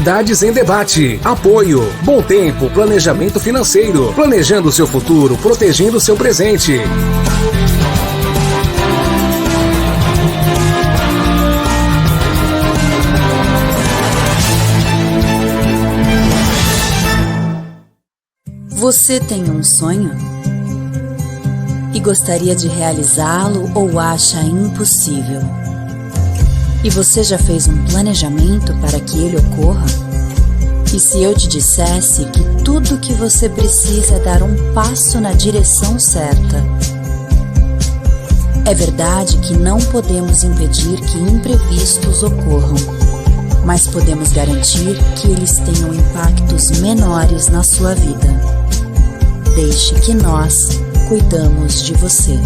Cidades em Debate. Apoio. Bom Tempo, planejamento financeiro. Planejando seu futuro, protegendo seu presente. Você tem um sonho? E gostaria de realizá-lo ou acha impossível? E você já fez um planejamento para que ele ocorra? E se eu te dissesse que tudo o que você precisa é dar um passo na direção certa? É verdade que não podemos impedir que imprevistos ocorram, mas podemos garantir que eles tenham impactos menores na sua vida. Deixe que nós cuidamos de você.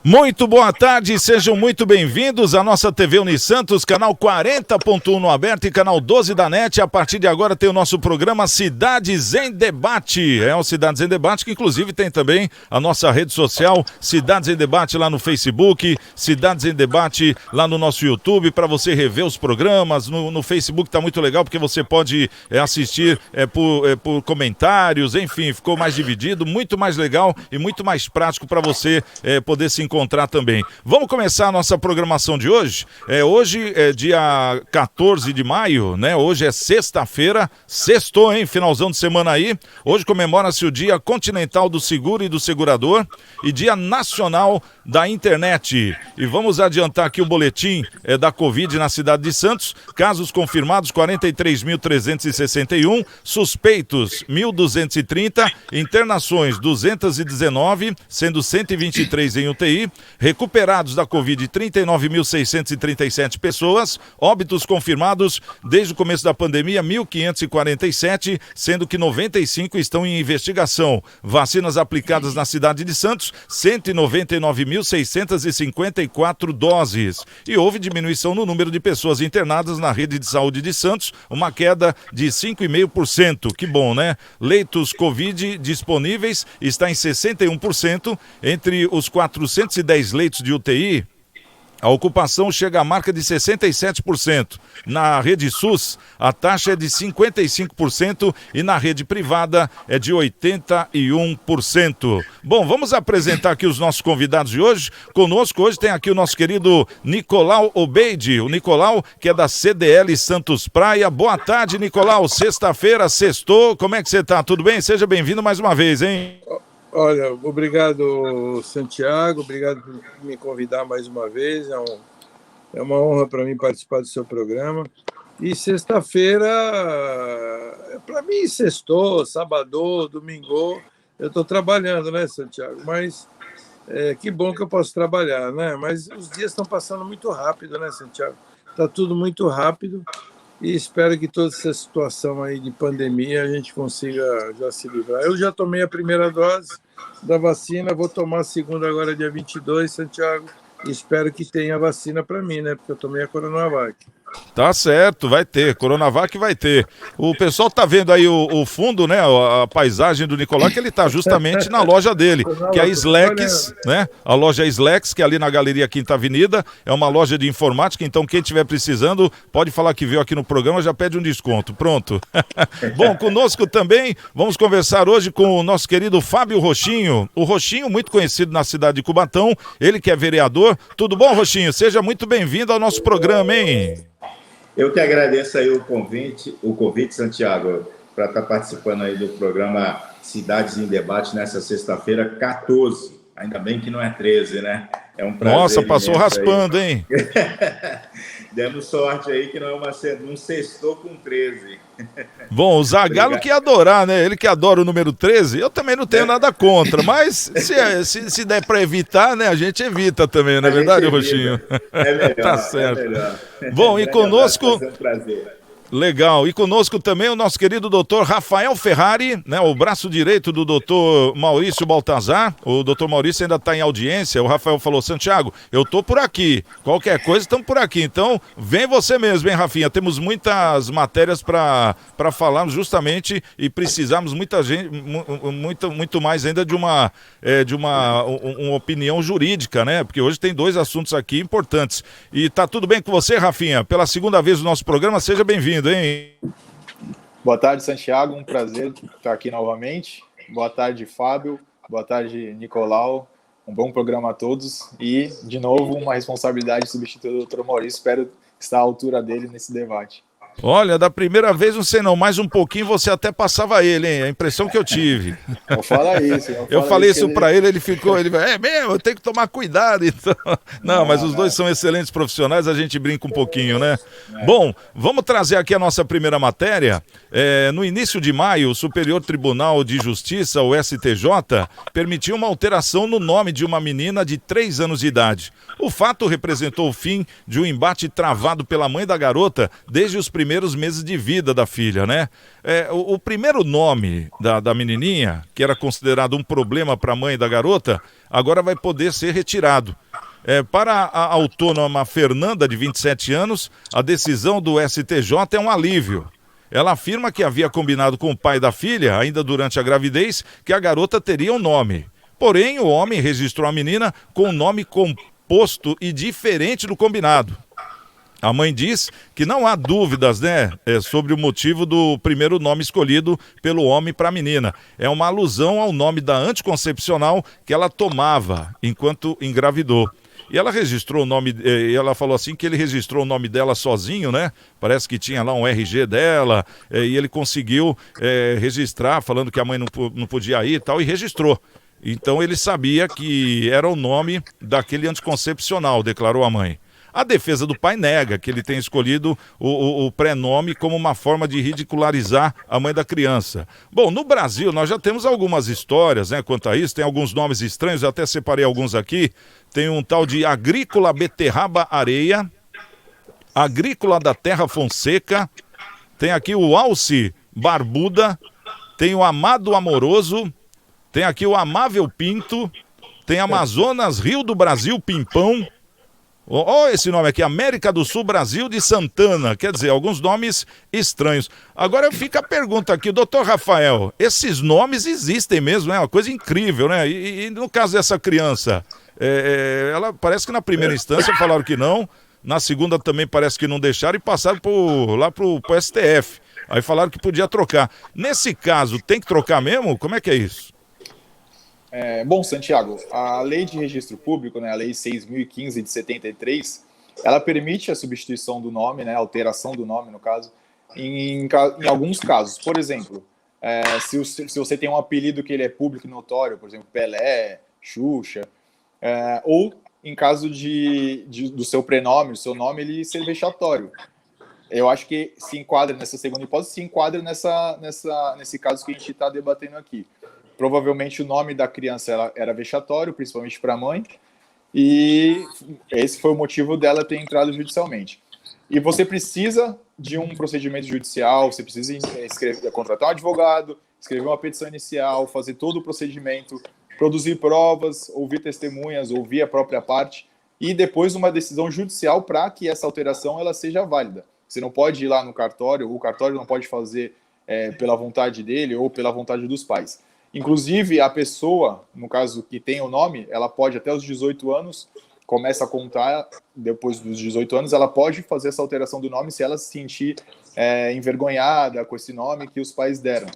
Muito boa tarde, sejam muito bem-vindos à nossa TV Unisantos, canal 40.1 no aberto e canal 12 da NET. A partir de agora tem o nosso programa Cidades em Debate. É o Cidades em Debate, que inclusive tem também a nossa rede social, Cidades em Debate lá no Facebook, Cidades em Debate lá no nosso YouTube, para você rever os programas. No Facebook tá muito legal, porque você pode assistir por comentários, enfim, ficou mais dividido, muito mais legal e muito mais prático para você poder se encontrar também. Vamos começar a nossa programação de hoje. Hoje é dia 14 de maio, né? Hoje é sexta-feira, sextou, hein? Finalzão de semana aí. Hoje comemora-se o Dia Continental do Seguro e do Segurador e Dia Nacional da Internet. E vamos adiantar aqui o boletim da Covid na cidade de Santos. Casos confirmados 43.361, suspeitos 1.230, internações 219, sendo 123 em UTI. Recuperados da Covid, 39.637 pessoas. Óbitos confirmados desde o começo da pandemia, 1.547, sendo que 95 estão em investigação. Vacinas aplicadas na cidade de Santos, 199.654 doses. E houve diminuição no número de pessoas internadas na rede de saúde de Santos, uma queda de 5,5%. Que bom, né? Leitos Covid disponíveis está em 61%. Entre os 410 leitos de UTI, a ocupação chega à marca de 67%. Na rede SUS, a taxa é de 55% e na rede privada é de 81%. Bom, vamos apresentar aqui os nossos convidados de hoje. Conosco hoje tem aqui o nosso querido Nicolau Obeide, o Nicolau, que é da CDL Santos Praia. Boa tarde, Nicolau. Sexta-feira, sextou. Como é que você tá? Tudo bem? Seja bem-vindo mais uma vez, hein? Olha, obrigado, Santiago, obrigado por me convidar mais uma vez, é uma honra para mim participar do seu programa. E sexta-feira, para mim, sextou, sábado, domingo, eu estou trabalhando, né, Santiago? Mas que bom que eu posso trabalhar, né? Mas os dias estão passando muito rápido, né, Santiago? Está tudo muito rápido. E espero que toda essa situação aí de pandemia a gente consiga já se livrar. Eu já tomei a primeira dose da vacina, vou tomar a segunda agora dia 22, Santiago, e espero que tenha vacina para mim, né? Porque eu tomei a Coronavac. Tá certo, vai ter, Coronavac vai ter. O pessoal tá vendo aí o fundo, né, a paisagem do Nicolau, que ele tá justamente na loja dele, que é a Slex, né, a loja Slex, que é ali na Galeria Quinta Avenida, é uma loja de informática, então quem estiver precisando, pode falar que veio aqui no programa, já pede um desconto, pronto. Bom, conosco também, vamos conversar hoje com o nosso querido Fábio Rochinho, o Rochinho, muito conhecido na cidade de Cubatão, ele que é vereador. Tudo bom, Rochinho? Seja muito bem-vindo ao nosso programa, hein? Eu que agradeço aí o convite, Santiago, para estar participando aí do programa Cidades em Debate nessa sexta-feira, 14. Ainda bem que não é 13, né? É um prazer. Nossa, passou raspando, aí. Hein? Demos sorte aí que não sextou com 13. Bom, o Zagallo que ia adorar, né? Ele que adora o número 13, eu também não tenho nada contra, mas se der para evitar, né? A gente evita também, não é verdade, Rochinho? É melhor, Tá certo. É melhor. Bom, e conosco... É um prazer. Legal. E conosco também o nosso querido doutor Rafael Ferrari, né, o braço direito do doutor Maurício Baltazar. O doutor Maurício ainda está em audiência. O Rafael falou: Santiago, eu tô por aqui. Qualquer coisa, estamos por aqui. Então, vem você mesmo, hein, Rafinha? Temos muitas matérias para falarmos justamente e precisamos muito mais ainda de uma opinião jurídica, né? Porque hoje tem 2 assuntos aqui importantes. E tá tudo bem com você, Rafinha? Pela segunda vez no nosso programa, seja bem-vindo, hein? Boa tarde, Santiago. Um prazer estar aqui novamente. Boa tarde, Fábio. Boa tarde, Nicolau. Um bom programa a todos. E, de novo, uma responsabilidade de substituir o doutor Maurício. Espero estar à altura dele nesse debate. Olha, da primeira vez não sei não, mais um pouquinho você até passava ele, hein? A impressão que eu tive. Não fala isso. Eu falei isso pra ele, ele ficou, é mesmo, eu tenho que tomar cuidado. Então... Não, mas os dois são excelentes profissionais, a gente brinca um pouquinho, né? Bom, vamos trazer aqui a nossa primeira matéria. No início de maio, o Superior Tribunal de Justiça, o STJ, permitiu uma alteração no nome de uma menina de 3 anos de idade. O fato representou o fim de um embate travado pela mãe da garota desde os primeiros meses de vida da filha, né? O primeiro nome da menininha, que era considerado um problema para a mãe da garota, agora vai poder ser retirado. Para a autônoma Fernanda, de 27 anos, a decisão do STJ é um alívio. Ela afirma que havia combinado com o pai da filha, ainda durante a gravidez, que a garota teria um nome. Porém, o homem registrou a menina com um nome composto e diferente do combinado. A mãe diz que não há dúvidas, né, sobre o motivo do primeiro nome escolhido pelo homem para a menina. É uma alusão ao nome da anticoncepcional que ela tomava enquanto engravidou. E ela registrou o nome, ela falou assim que ele registrou o nome dela sozinho, né? Parece que tinha lá um RG dela, e ele conseguiu registrar, falando que a mãe não podia ir e tal, e registrou. Então ele sabia que era o nome daquele anticoncepcional, declarou a mãe. A defesa do pai nega que ele tenha escolhido o prenome como uma forma de ridicularizar a mãe da criança. Bom, no Brasil nós já temos algumas histórias, né, quanto a isso, tem alguns nomes estranhos, eu até separei alguns aqui. Tem um tal de Agrícola Beterraba Areia, Agrícola da Terra Fonseca, tem aqui o Alce Barbuda, tem o Amado Amoroso, tem aqui o Amável Pinto, tem Amazonas Rio do Brasil Pimpão. Olha esse nome aqui, América do Sul, Brasil de Santana. Quer dizer, alguns nomes estranhos. Agora fica a pergunta aqui, doutor Rafael, esses nomes existem mesmo, é uma coisa incrível, né? E no caso dessa criança, ela parece que na primeira instância falaram que não, na segunda também parece que não deixaram e passaram lá pro STF. Aí falaram que podia trocar. Nesse caso, tem que trocar mesmo? Como é que é isso? Bom, Santiago, a Lei de Registro Público, né, a Lei 6.015 de 73, ela permite a substituição do nome, né, a alteração do nome, no caso, em alguns casos. Por exemplo, se você tem um apelido que ele é público e notório, por exemplo, Pelé, Xuxa, ou em caso do seu prenome, do seu nome, ele ser vexatório. Eu acho que se enquadra nessa segunda hipótese, se enquadra nesse caso que a gente está debatendo aqui. Provavelmente o nome da criança era vexatório, principalmente para a mãe, e esse foi o motivo dela ter entrado judicialmente. E você precisa de um procedimento judicial, você precisa contratar um advogado, escrever uma petição inicial, fazer todo o procedimento, produzir provas, ouvir testemunhas, ouvir a própria parte, e depois uma decisão judicial para que essa alteração ela seja válida. Você não pode ir lá no cartório, o cartório não pode fazer pela vontade dele ou pela vontade dos pais. Inclusive, a pessoa, no caso que tem o nome, ela pode até os 18 anos, começa a contar, depois dos 18 anos, ela pode fazer essa alteração do nome se ela se sentir envergonhada com esse nome que os pais deram.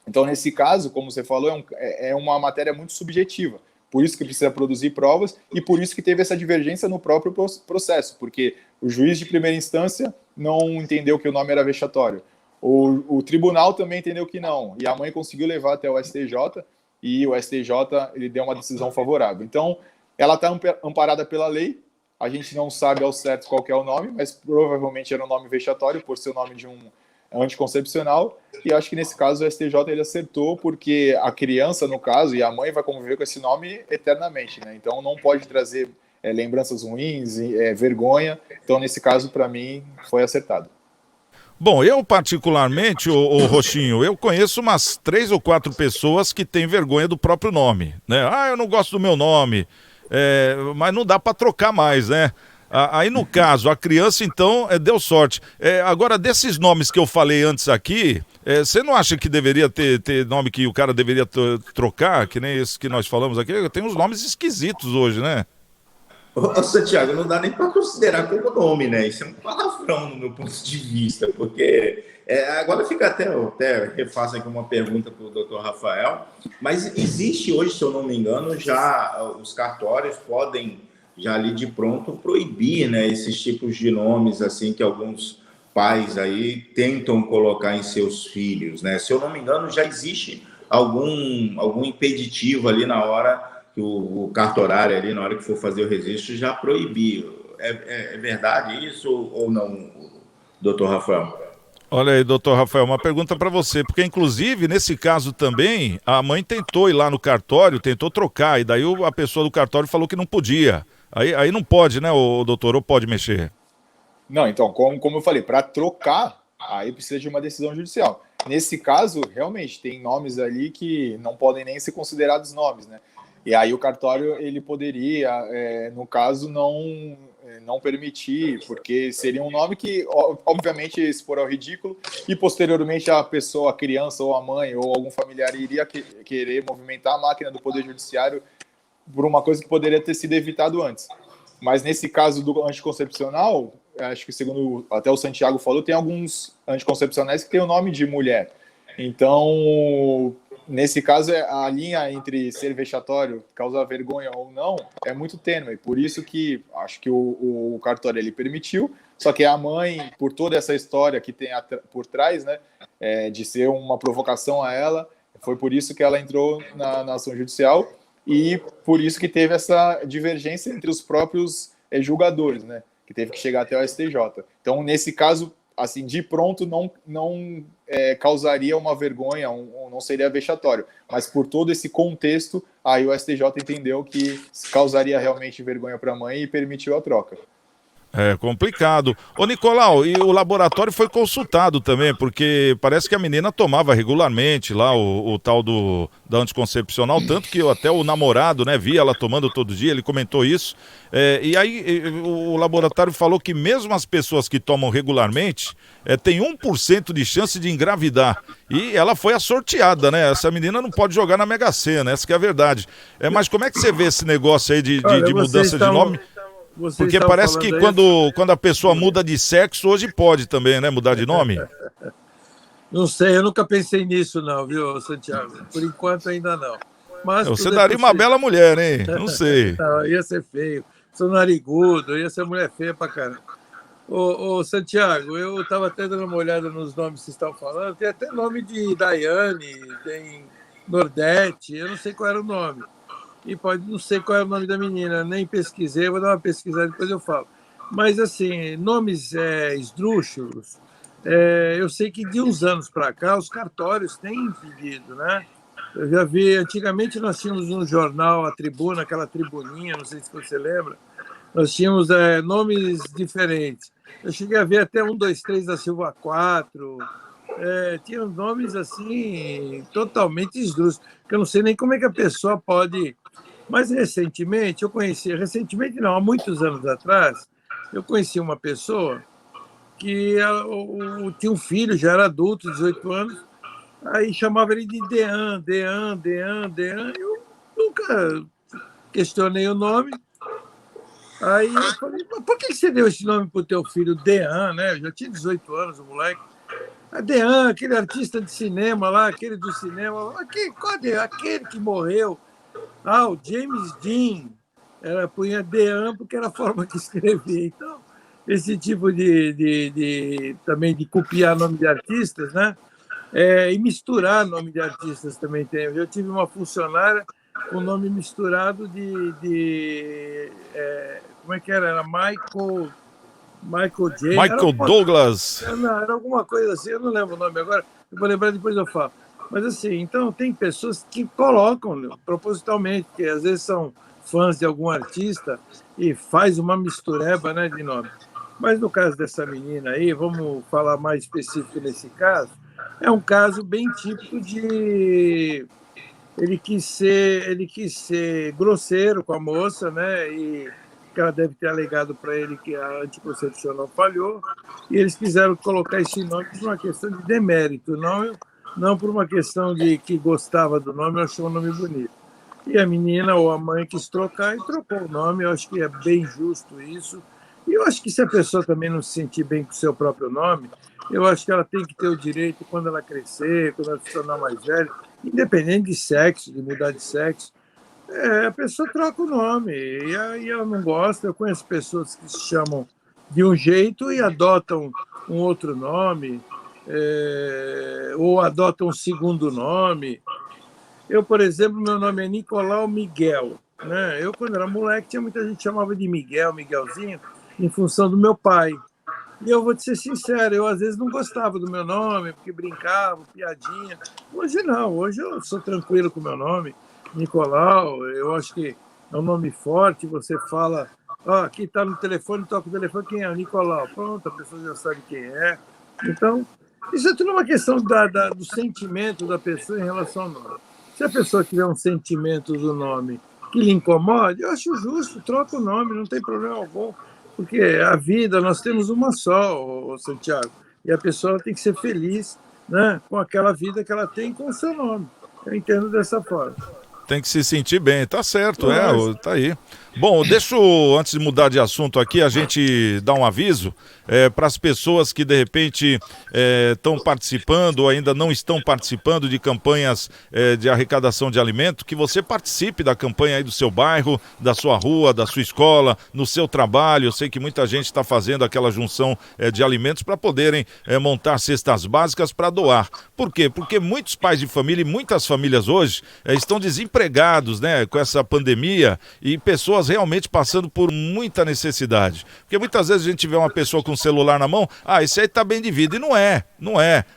Então, nesse caso, como você falou, é uma matéria muito subjetiva. Por isso que precisa produzir provas e por isso que teve essa divergência no próprio processo, porque o juiz de primeira instância não entendeu que o nome era vexatório. O tribunal também entendeu que não, e a mãe conseguiu levar até o STJ, e o STJ ele deu uma decisão favorável. Então, ela está amparada pela lei, a gente não sabe ao certo qual que é o nome, mas provavelmente era um nome vexatório, por ser o nome de um anticoncepcional, e acho que nesse caso o STJ ele acertou, porque a criança, no caso, e a mãe vai conviver com esse nome eternamente, né? Então não pode trazer lembranças ruins, vergonha, então nesse caso, para mim, foi acertado. Bom, eu particularmente, o Roxinho, eu conheço umas 3 ou 4 pessoas que têm vergonha do próprio nome, né? Ah, eu não gosto do meu nome, mas não dá para trocar mais, né? Aí no caso, a criança então deu sorte. Agora, desses nomes que eu falei antes aqui, você não acha que deveria ter nome que o cara deveria trocar, que nem esse que nós falamos aqui? Tem uns nomes esquisitos hoje, né? Ô, Santiago, não dá nem para considerar como nome, né? Isso é um palavrão no meu ponto de vista, porque agora fica até refaço aqui uma pergunta para o doutor Rafael, mas existe hoje, se eu não me engano, já os cartórios podem já ali de pronto proibir, né, esses tipos de nomes assim que alguns pais aí tentam colocar em seus filhos, né? Se eu não me engano, já existe algum impeditivo ali na hora que o cartorário ali, na hora que for fazer o registro, já proibiu. É verdade isso ou não, doutor Rafael? Olha aí, doutor Rafael, uma pergunta para você, porque inclusive nesse caso também, a mãe tentou ir lá no cartório, tentou trocar, e daí a pessoa do cartório falou que não podia. Aí não pode, né, o doutor, ou pode mexer? Não, então, como eu falei, para trocar, aí precisa de uma decisão judicial. Nesse caso, realmente, tem nomes ali que não podem nem ser considerados nomes, né? E aí o cartório, ele poderia, no caso, não permitir, porque seria um nome que, obviamente, expor ao ridículo, e posteriormente a pessoa, a criança ou a mãe ou algum familiar iria querer movimentar a máquina do Poder Judiciário por uma coisa que poderia ter sido evitado antes. Mas nesse caso do anticoncepcional, acho que segundo até o Santiago falou, tem alguns anticoncepcionais que têm o nome de mulher. Então, nesse caso, a linha entre ser vexatório, causar vergonha ou não, é muito tênue. Por isso que acho que o cartório ele permitiu, só que a mãe, por toda essa história que tem por trás, né, de ser uma provocação a ela, foi por isso que ela entrou na ação judicial e por isso que teve essa divergência entre os próprios julgadores, né, que teve que chegar até o STJ. Então, nesse caso, assim, de pronto, não causaria uma vergonha, não seria vexatório. Mas por todo esse contexto, aí o STJ entendeu que causaria realmente vergonha para a mãe e permitiu a troca. É complicado. Ô Nicolau, e o laboratório foi consultado também, porque parece que a menina tomava regularmente lá o tal da anticoncepcional, tanto que até o namorado, né, via ela tomando todo dia, ele comentou isso. E aí o laboratório falou que mesmo as pessoas que tomam regularmente, tem 1% de chance de engravidar. E ela foi a sorteada, né? Essa menina não pode jogar na Mega Sena, essa que é a verdade. Mas como é que você vê esse negócio aí de mudança de nome? Porque parece que quando a pessoa muda de sexo, hoje pode também, né? Mudar de nome? Não sei, eu nunca pensei nisso não, viu, Santiago? Por enquanto ainda não. Mas você daria uma bela mulher, hein? Não sei. Não, ia ser feio. Sou narigudo, ia ser mulher feia pra caramba. Ô, Santiago, eu estava até dando uma olhada nos nomes que vocês estão falando. Tem até nome de Daiane, tem Nordete, eu não sei qual era o nome. E não sei qual é o nome da menina, nem pesquisei, vou dar uma pesquisada, depois eu falo. Mas, assim, nomes esdrúxulos, eu sei que de uns anos para cá os cartórios têm impedido, né? Eu já vi, antigamente nós tínhamos um jornal, a Tribuna, aquela tribuninha, não sei se você lembra, nós tínhamos nomes diferentes. Eu cheguei a ver até 1, 2, 3 da Silva 4, tinha nomes, assim, totalmente esdrúxulos, que eu não sei nem como é que a pessoa pode... Mas recentemente, há muitos anos atrás, eu conheci uma pessoa que tinha um filho, já era adulto, 18 anos, aí chamava ele de Dean. Eu nunca questionei o nome. Aí eu falei, mas por que você deu esse nome para o teu filho, Dean, né? Eu já tinha 18 anos, o moleque. A Dean, aquele artista de cinema lá, aquele do cinema, aquele que morreu. O James Dean, punha Dean porque era a forma que escrevia. Então, esse tipo também de copiar nome de artistas, né? E misturar nome de artistas também tem. Eu tive uma funcionária com nome misturado como é que era? Era Michael J. Michael Douglas. Era alguma coisa assim, eu não lembro o nome agora, eu vou lembrar, depois eu falo. Mas assim, então tem pessoas que colocam propositalmente, que às vezes são fãs de algum artista e faz uma mistureba, né, de nome. Mas no caso dessa menina aí, vamos falar mais específico nesse caso, é um caso bem típico de... Ele quis ser grosseiro com a moça, né? E que ela deve ter alegado para ele que a anticoncepcional falhou, e eles quiseram colocar esse nome por uma questão de demérito, não por uma questão de que gostava do nome, achou o nome bonito. E a menina ou a mãe quis trocar e trocou o nome. Eu acho que é bem justo isso. E eu acho que se a pessoa também não se sentir bem com o seu próprio nome, eu acho que ela tem que ter o direito, quando ela crescer, quando ela se tornar mais velha, independente de sexo, de mudar de sexo, a pessoa troca o nome. E aí ela não gosta. Eu conheço pessoas que se chamam de um jeito e adotam um outro nome, ou adotam um segundo nome. Eu, por exemplo, meu nome é Nicolau Miguel, né? Eu, quando era moleque, tinha muita gente que chamava de Miguel, Miguelzinho, em função do meu pai. E eu vou te ser sincero, eu às vezes não gostava do meu nome, porque brincava, piadinha. Hoje não, hoje eu sou tranquilo com o meu nome, Nicolau. Eu acho que é um nome forte, você fala, aqui está no telefone, toca o telefone, quem é? O Nicolau. Pronto, a pessoa já sabe quem é. Então, isso é tudo uma questão do sentimento da pessoa em relação ao nome. Se a pessoa tiver um sentimento do nome que lhe incomode, eu acho justo, troca o nome, não tem problema algum. Porque a vida, nós temos uma só, Santiago, e a pessoa tem que ser feliz, né, com aquela vida que ela tem com o seu nome. Eu entendo dessa forma. Tem que se sentir bem, tá certo, tá aí. Bom, deixa eu, antes de mudar de assunto aqui, a gente dar um aviso para as pessoas que de repente estão participando ou ainda não estão participando de campanhas de arrecadação de alimento, que você participe da campanha aí do seu bairro, da sua rua, da sua escola, no seu trabalho. Eu sei que muita gente está fazendo aquela junção de alimentos para poderem montar cestas básicas para doar. Por quê? Porque muitos pais de família e muitas famílias hoje estão desempregados, né, com essa pandemia, e pessoas realmente passando por muita necessidade. Porque muitas vezes a gente vê uma pessoa com o celular na mão, esse aí tá bem de vida, e não é.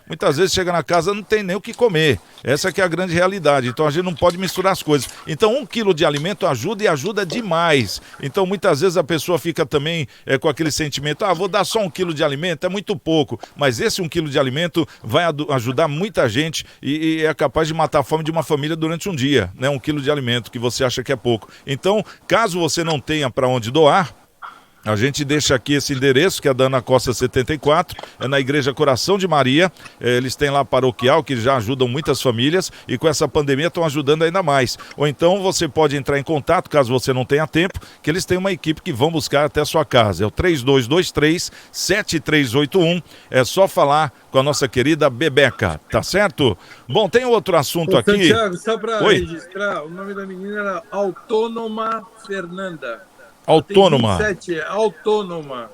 Muitas vezes chega na casa, não tem nem o que comer. Essa que é a grande realidade. Então a gente não pode misturar as coisas. Então 1 quilo de alimento ajuda, e ajuda demais. Então muitas vezes a pessoa fica também com aquele sentimento, vou dar só 1 quilo de alimento, é muito pouco. Mas esse 1 quilo de alimento vai ajudar muita gente e é capaz de matar a fome de uma família durante um dia, né? 1 quilo de alimento que você acha que é pouco. Então, caso você não tenha para onde doar, a gente deixa aqui esse endereço, que é da Ana Costa 74, é na Igreja Coração de Maria. Eles têm lá paroquial, que já ajudam muitas famílias, e com essa pandemia estão ajudando ainda mais. Ou então você pode entrar em contato, caso você não tenha tempo, que eles têm uma equipe que vão buscar até a sua casa. É o 3223-7381. É só falar com a nossa querida Bebeca, tá certo? Bom, tem outro assunto aqui. Santiago, só para registrar, o nome da menina era Autônoma Fernanda. Autônoma. 27, autônoma.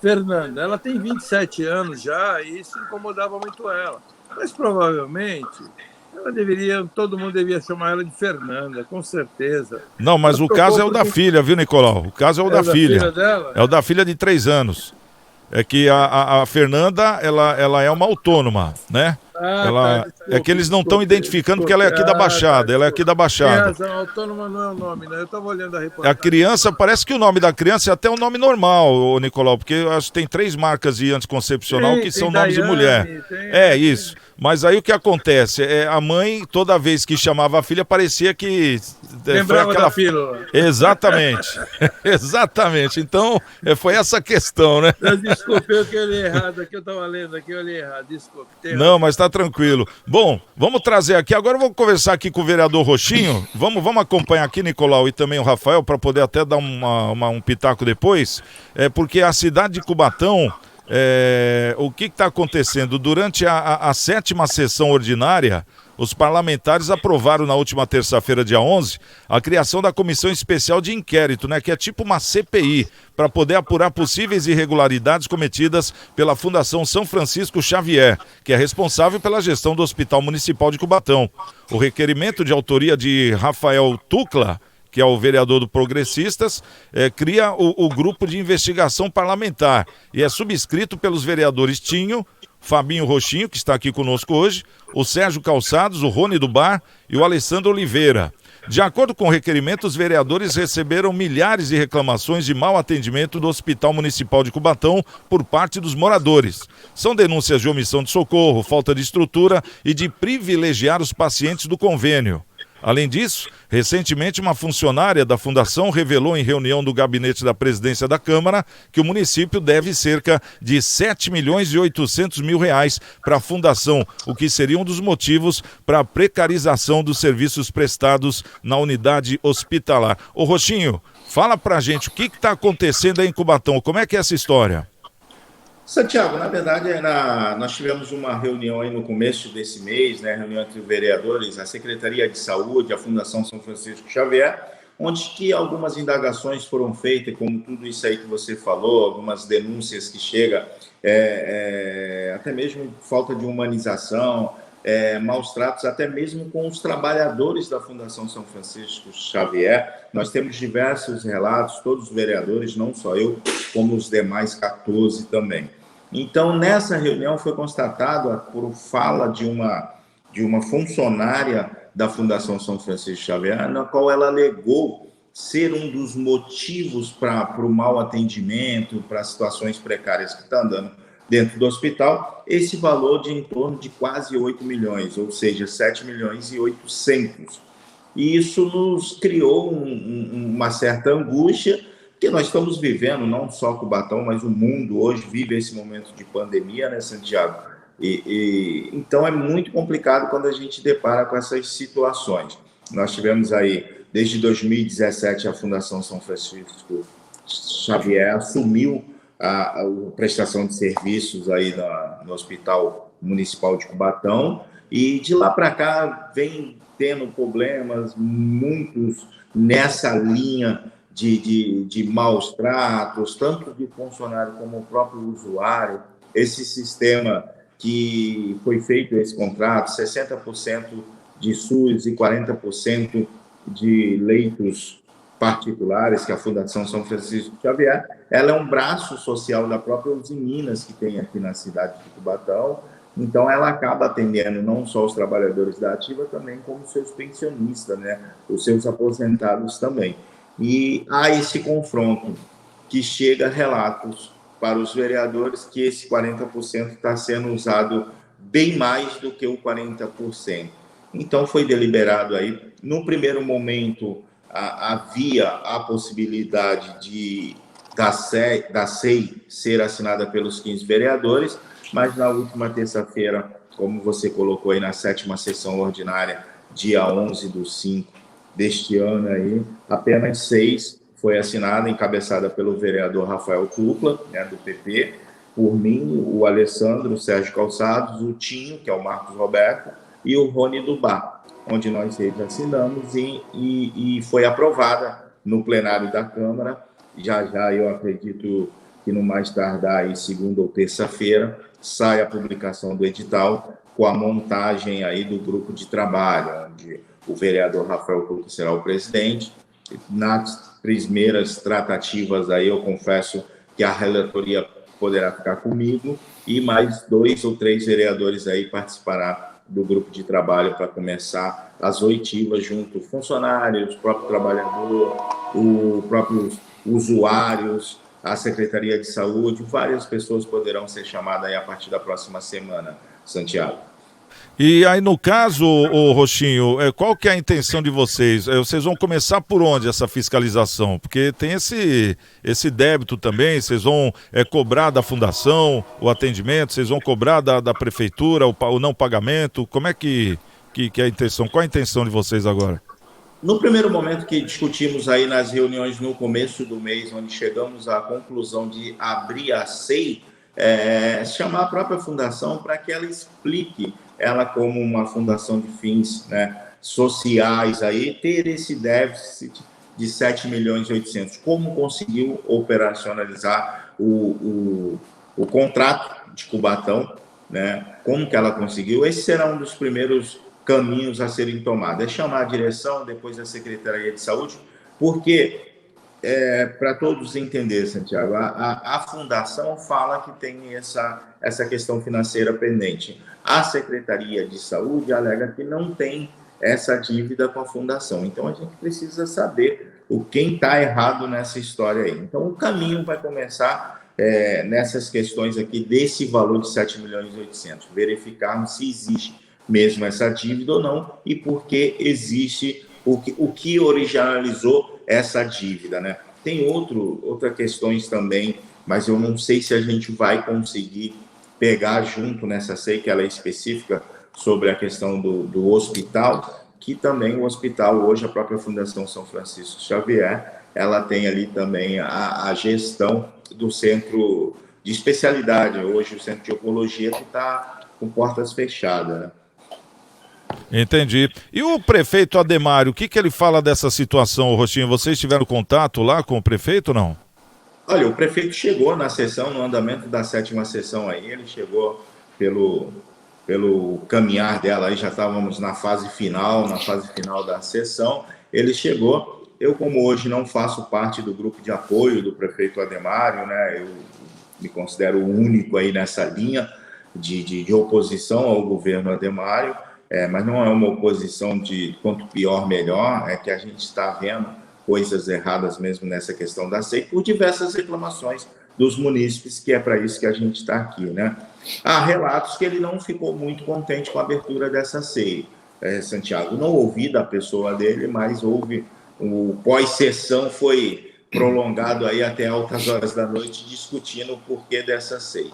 Fernanda, ela tem 27 anos já, e isso incomodava muito ela. Mas provavelmente todo mundo devia chamar ela de Fernanda, com certeza. Não, mas o caso é o da filha, viu, Nicolau? O caso é o da filha. Dela? É o da filha de 3 anos. É que a Fernanda, ela é uma autônoma, né? É que eles não estão identificando porque ela é aqui da Baixada, ela é aqui da Baixada. Tem razão, autônoma não é o nome, né? Eu estava olhando a reportagem. A criança, parece que o nome da criança é até um nome normal, Nicolau, porque eu acho que tem 3 marcas de anticoncepcional que são nomes de mulher. Isso. Mas aí o que acontece? A mãe, toda vez que chamava a filha, parecia que... Lembrava da pílula. Exatamente. Exatamente. Então, foi essa questão, né? Desculpe, eu que olhei errado aqui, eu estava lendo aqui, eu olhei errado, desculpe. Não, mas tá tranquilo. Bom, vamos trazer aqui, agora eu vou conversar aqui com o vereador Roxinho, vamos acompanhar aqui, Nicolau, e também o Rafael, para poder até dar um pitaco depois, porque a cidade de Cubatão, o que está acontecendo? Durante a 7ª sessão ordinária, os parlamentares aprovaram na última terça-feira, dia 11, a criação da Comissão Especial de Inquérito, né, que é tipo uma CPI, para poder apurar possíveis irregularidades cometidas pela Fundação São Francisco Xavier, que é responsável pela gestão do Hospital Municipal de Cubatão. O requerimento de autoria de Rafael Tucla, que é o vereador do Progressistas, cria o grupo de investigação parlamentar e é subscrito pelos vereadores Tinho, Fabinho Roxinho, que está aqui conosco hoje, o Sérgio Calçados, o Rony do Bar e o Alessandro Oliveira. De acordo com o requerimento, os vereadores receberam milhares de reclamações de mau atendimento do Hospital Municipal de Cubatão por parte dos moradores. São denúncias de omissão de socorro, falta de estrutura e de privilegiar os pacientes do convênio. Além disso, recentemente uma funcionária da Fundação revelou em reunião do gabinete da presidência da Câmara que o município deve cerca de 7.800.000 reais para a Fundação, o que seria um dos motivos para a precarização dos serviços prestados na unidade hospitalar. Ô Rochinho, fala pra gente o que está acontecendo aí em Cubatão, como é que é essa história? Santiago, na verdade, nós tivemos uma reunião aí no começo desse mês, né, reunião entre vereadores, a Secretaria de Saúde, a Fundação São Francisco Xavier, onde que algumas indagações foram feitas, como tudo isso aí que você falou, algumas denúncias que chegam, até mesmo falta de humanização, maus tratos, até mesmo com os trabalhadores da Fundação São Francisco Xavier. Nós temos diversos relatos, todos os vereadores, não só eu, como os demais 14 também. Então, nessa reunião foi constatado, por fala de uma funcionária da Fundação São Francisco Xavier, na qual ela alegou ser um dos motivos para o mau atendimento, para as situações precárias que estão andando dentro do hospital, esse valor de em torno de quase 8 milhões, ou seja, 7 milhões e 800. E isso nos criou uma certa angústia, que nós estamos vivendo, não só Cubatão, mas o mundo hoje vive esse momento de pandemia, né, Santiago? Então é muito complicado quando a gente depara com essas situações. Nós tivemos aí, desde 2017, a Fundação São Francisco Xavier assumiu a prestação de serviços aí no Hospital Municipal de Cubatão, e de lá para cá vem tendo problemas, muitos nessa linha de maus tratos, tanto de funcionário como o próprio usuário. Esse sistema que foi feito, esse contrato, 60% de SUS e 40% de leitos particulares, que a Fundação São Francisco Xavier, ela é um braço social da própria Usiminas que tem aqui na cidade de Cubatão. Então, ela acaba atendendo não só os trabalhadores da ativa, também como seus pensionistas, né? Os seus aposentados também. E há esse confronto que chega a relatos para os vereadores que esse 40% está sendo usado bem mais do que o 40%. Então, foi deliberado aí. No primeiro momento, havia a possibilidade da SEI ser assinada pelos 15 vereadores, mas na última terça-feira, como você colocou aí na 7ª sessão ordinária, dia 11/5 deste ano, aí, apenas 6 foi assinada, encabeçada pelo vereador Rafael Tupla, né, do PP, por mim, o Alessandro, o Sérgio Calçados, o Tinho, que é o Marcos Roberto, e o Rony Dubá, onde nós assinamos e foi aprovada no plenário da Câmara. Já eu acredito que no mais tardar, aí, segunda ou terça-feira, sai a publicação do edital com a montagem aí do grupo de trabalho, onde o vereador Rafael Couto será o presidente. Nas primeiras tratativas, aí eu confesso que a relatoria poderá ficar comigo e mais 2 ou 3 vereadores aí participará do grupo de trabalho para começar as oitivas junto funcionários, o próprio trabalhador, os próprios usuários, a Secretaria de Saúde, várias pessoas poderão ser chamadas aí a partir da próxima semana, Santiago. E aí, no caso, Rochinho, qual que é a intenção de vocês? Vocês vão começar por onde essa fiscalização? Porque tem esse débito também, vocês vão cobrar da fundação o atendimento, vocês vão cobrar da prefeitura o não pagamento, como é que é a intenção? Qual a intenção de vocês agora? No primeiro momento que discutimos aí nas reuniões no começo do mês, onde chegamos à conclusão de abrir a SEI, chamar a própria fundação para que ela explique, ela como uma fundação de fins, né, sociais, aí, ter esse déficit de 7 milhões e 800. Como conseguiu operacionalizar o contrato de Cubatão, né? Como que ela conseguiu? Esse será um dos primeiros caminhos a serem tomados. É chamar a direção, depois a Secretaria de Saúde, porque, para todos entenderem, Santiago, a Fundação fala que tem essa questão financeira pendente. A Secretaria de Saúde alega que não tem essa dívida com a fundação. Então, a gente precisa saber quem está errado nessa história aí. Então, o caminho vai começar nessas questões aqui desse valor de 7 milhões e 800, verificarmos se existe mesmo essa dívida ou não e por que existe, o que originalizou essa dívida, né? Tem outras questões também, mas eu não sei se a gente vai conseguir pegar junto nessa SEI, que ela é específica sobre a questão do hospital, que também o hospital, hoje a própria Fundação São Francisco Xavier, ela tem ali também a gestão do centro de especialidade, hoje o centro de oncologia, que está com portas fechadas, né? Entendi. E o prefeito Ademário, o que ele fala dessa situação, Rochinho? Vocês tiveram contato lá com o prefeito ou não? Olha, o prefeito chegou na sessão, no andamento da 7ª sessão aí, ele chegou pelo caminhar dela, aí já estávamos na fase final da sessão, ele chegou. Eu, como hoje não faço parte do grupo de apoio do prefeito Ademário, né, eu me considero o único aí nessa linha de oposição ao governo Ademário, mas não é uma oposição de quanto pior, melhor, é que a gente está vendo coisas erradas mesmo nessa questão da SEI, por diversas reclamações dos munícipes, que é para isso que a gente está aqui, né? Há relatos que ele não ficou muito contente com a abertura dessa SEI, Santiago. Não ouvi da pessoa dele, mas houve, o pós-sessão foi prolongado aí até altas horas da noite, discutindo o porquê dessa SEI.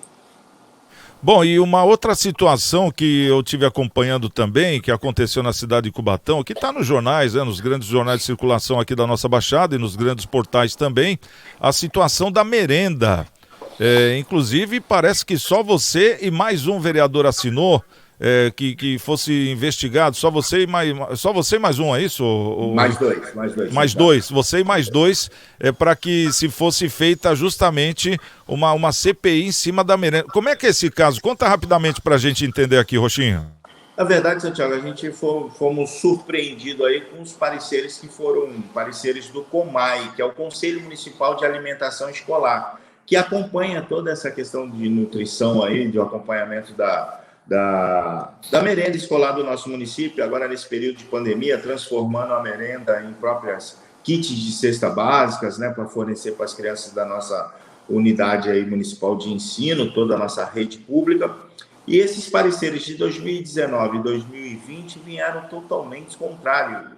Bom, e uma outra situação que eu tive acompanhando também, que aconteceu na cidade de Cubatão, que está nos jornais, nos grandes jornais de circulação aqui da nossa Baixada e nos grandes portais também, a situação da merenda. Inclusive, parece que só você e mais um vereador assinou que fosse investigado, só você e mais um, é isso? Mais dois. Você e mais dois, para que se fosse feita justamente uma CPI em cima da merenda. Como é que é esse caso? Conta rapidamente para a gente entender aqui, Rochinho. Na verdade, Santiago, a gente fomos surpreendidos aí com os pareceres que foram pareceres do COMAI, que é o Conselho Municipal de Alimentação Escolar, que acompanha toda essa questão de nutrição aí, de acompanhamento da merenda escolar do nosso município, agora nesse período de pandemia, transformando a merenda em próprias kits de cesta básicas, né, para fornecer para as crianças da nossa unidade aí municipal de ensino, toda a nossa rede pública. E esses pareceres de 2019 e 2020 vieram totalmente contrários.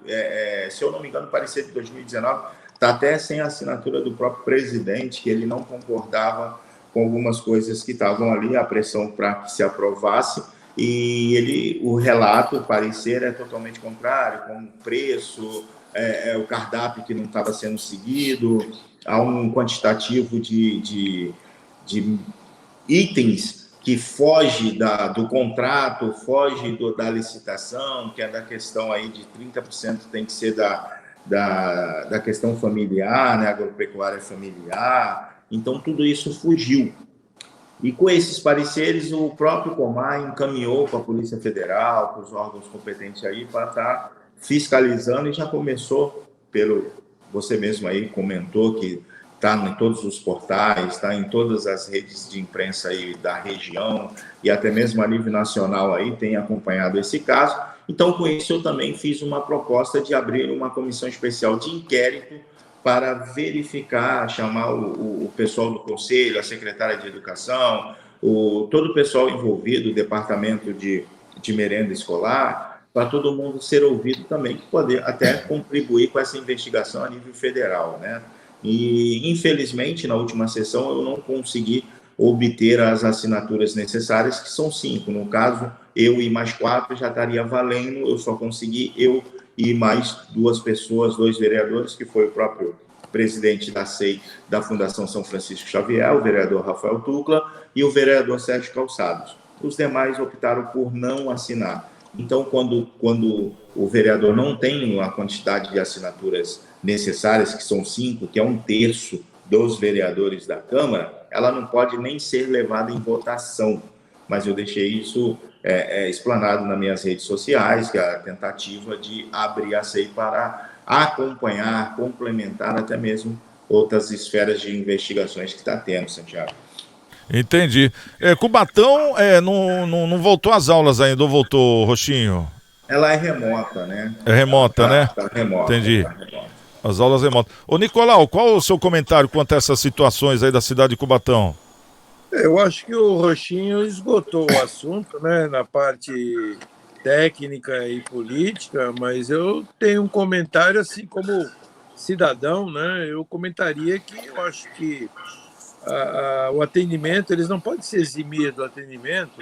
Se eu não me engano, o parecer de 2019 está até sem a assinatura do próprio presidente, que ele não concordava com algumas coisas que estavam ali, a pressão para que se aprovasse, e o relato, o parecer é totalmente contrário, como preço, o cardápio que não estava sendo seguido, há um quantitativo de itens que foge do contrato, foge da licitação, que é da questão aí de 30% tem que ser da questão familiar, né, agropecuária familiar. Então, tudo isso fugiu. E com esses pareceres, o próprio COMAI encaminhou para a Polícia Federal, para os órgãos competentes aí, para estar fiscalizando, e já começou você mesmo aí comentou que está em todos os portais, está em todas as redes de imprensa aí da região, e até mesmo a nível nacional aí tem acompanhado esse caso. Então, com isso, eu também fiz uma proposta de abrir uma comissão especial de inquérito para verificar, chamar o pessoal do Conselho, a secretária de Educação, todo o pessoal envolvido, o departamento de merenda escolar, para todo mundo ser ouvido também, que poder até contribuir com essa investigação a nível federal, né? E, infelizmente, na última sessão, eu não consegui obter as assinaturas necessárias, que são 5. No caso, eu e mais 4 já estaria valendo, eu só consegui eu e mais 2 pessoas, 2 vereadores, que foi o próprio presidente da SEI da Fundação São Francisco Xavier, o vereador Rafael Tucla, e o vereador Sérgio Calçados. Os demais optaram por não assinar. Então, quando o vereador não tem a quantidade de assinaturas necessárias, que são 5, que é 1/3 dos vereadores da Câmara, ela não pode nem ser levada em votação. Mas eu deixei isso explanado nas minhas redes sociais, que é a tentativa de abrir a SEI para acompanhar, complementar até mesmo outras esferas de investigações que está tendo, Santiago. Entendi. Cubatão não voltou às aulas ainda, ou voltou, Rochinho? Ela é remota, né? É remota, né? Tá remota. Entendi. Tá remota. As aulas remotas. Ô, Nicolau, qual o seu comentário quanto a essas situações aí da cidade de Cubatão? Eu acho que o Rochinho esgotou o assunto, né, na parte técnica e política, mas eu tenho um comentário assim como cidadão, né? Eu comentaria que eu acho que o atendimento, eles não podem se eximir do atendimento